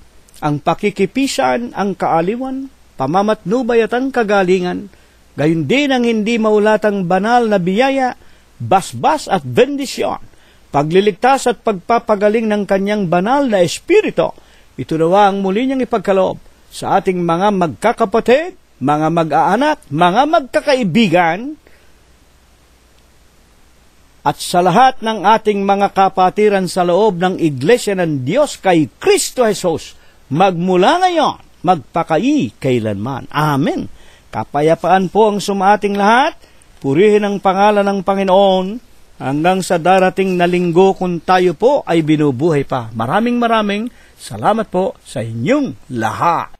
ang pakikipisan, ang kaaliwan, pamamatnubay at ang kagalingan, gayon din ang hindi maulatang banal na biyaya, basbas at bendisyon, pagliligtas at pagpapagaling ng kanyang banal na espiritu. Ito nawa ang muli niyang ipagkaloob sa ating mga magkakapatid, mga mag-aanak, mga magkakaibigan, at sa lahat ng ating mga kapatiran sa loob ng Iglesia ng Diyos kay Kristo Jesus, magmula ngayon, magpakai-kailanman. Amen. Kapayapaan po ang sumaating lahat. Purihin ang pangalan ng Panginoon hanggang sa darating na linggo kung tayo po ay binubuhay pa. Maraming salamat po sa inyong lahat.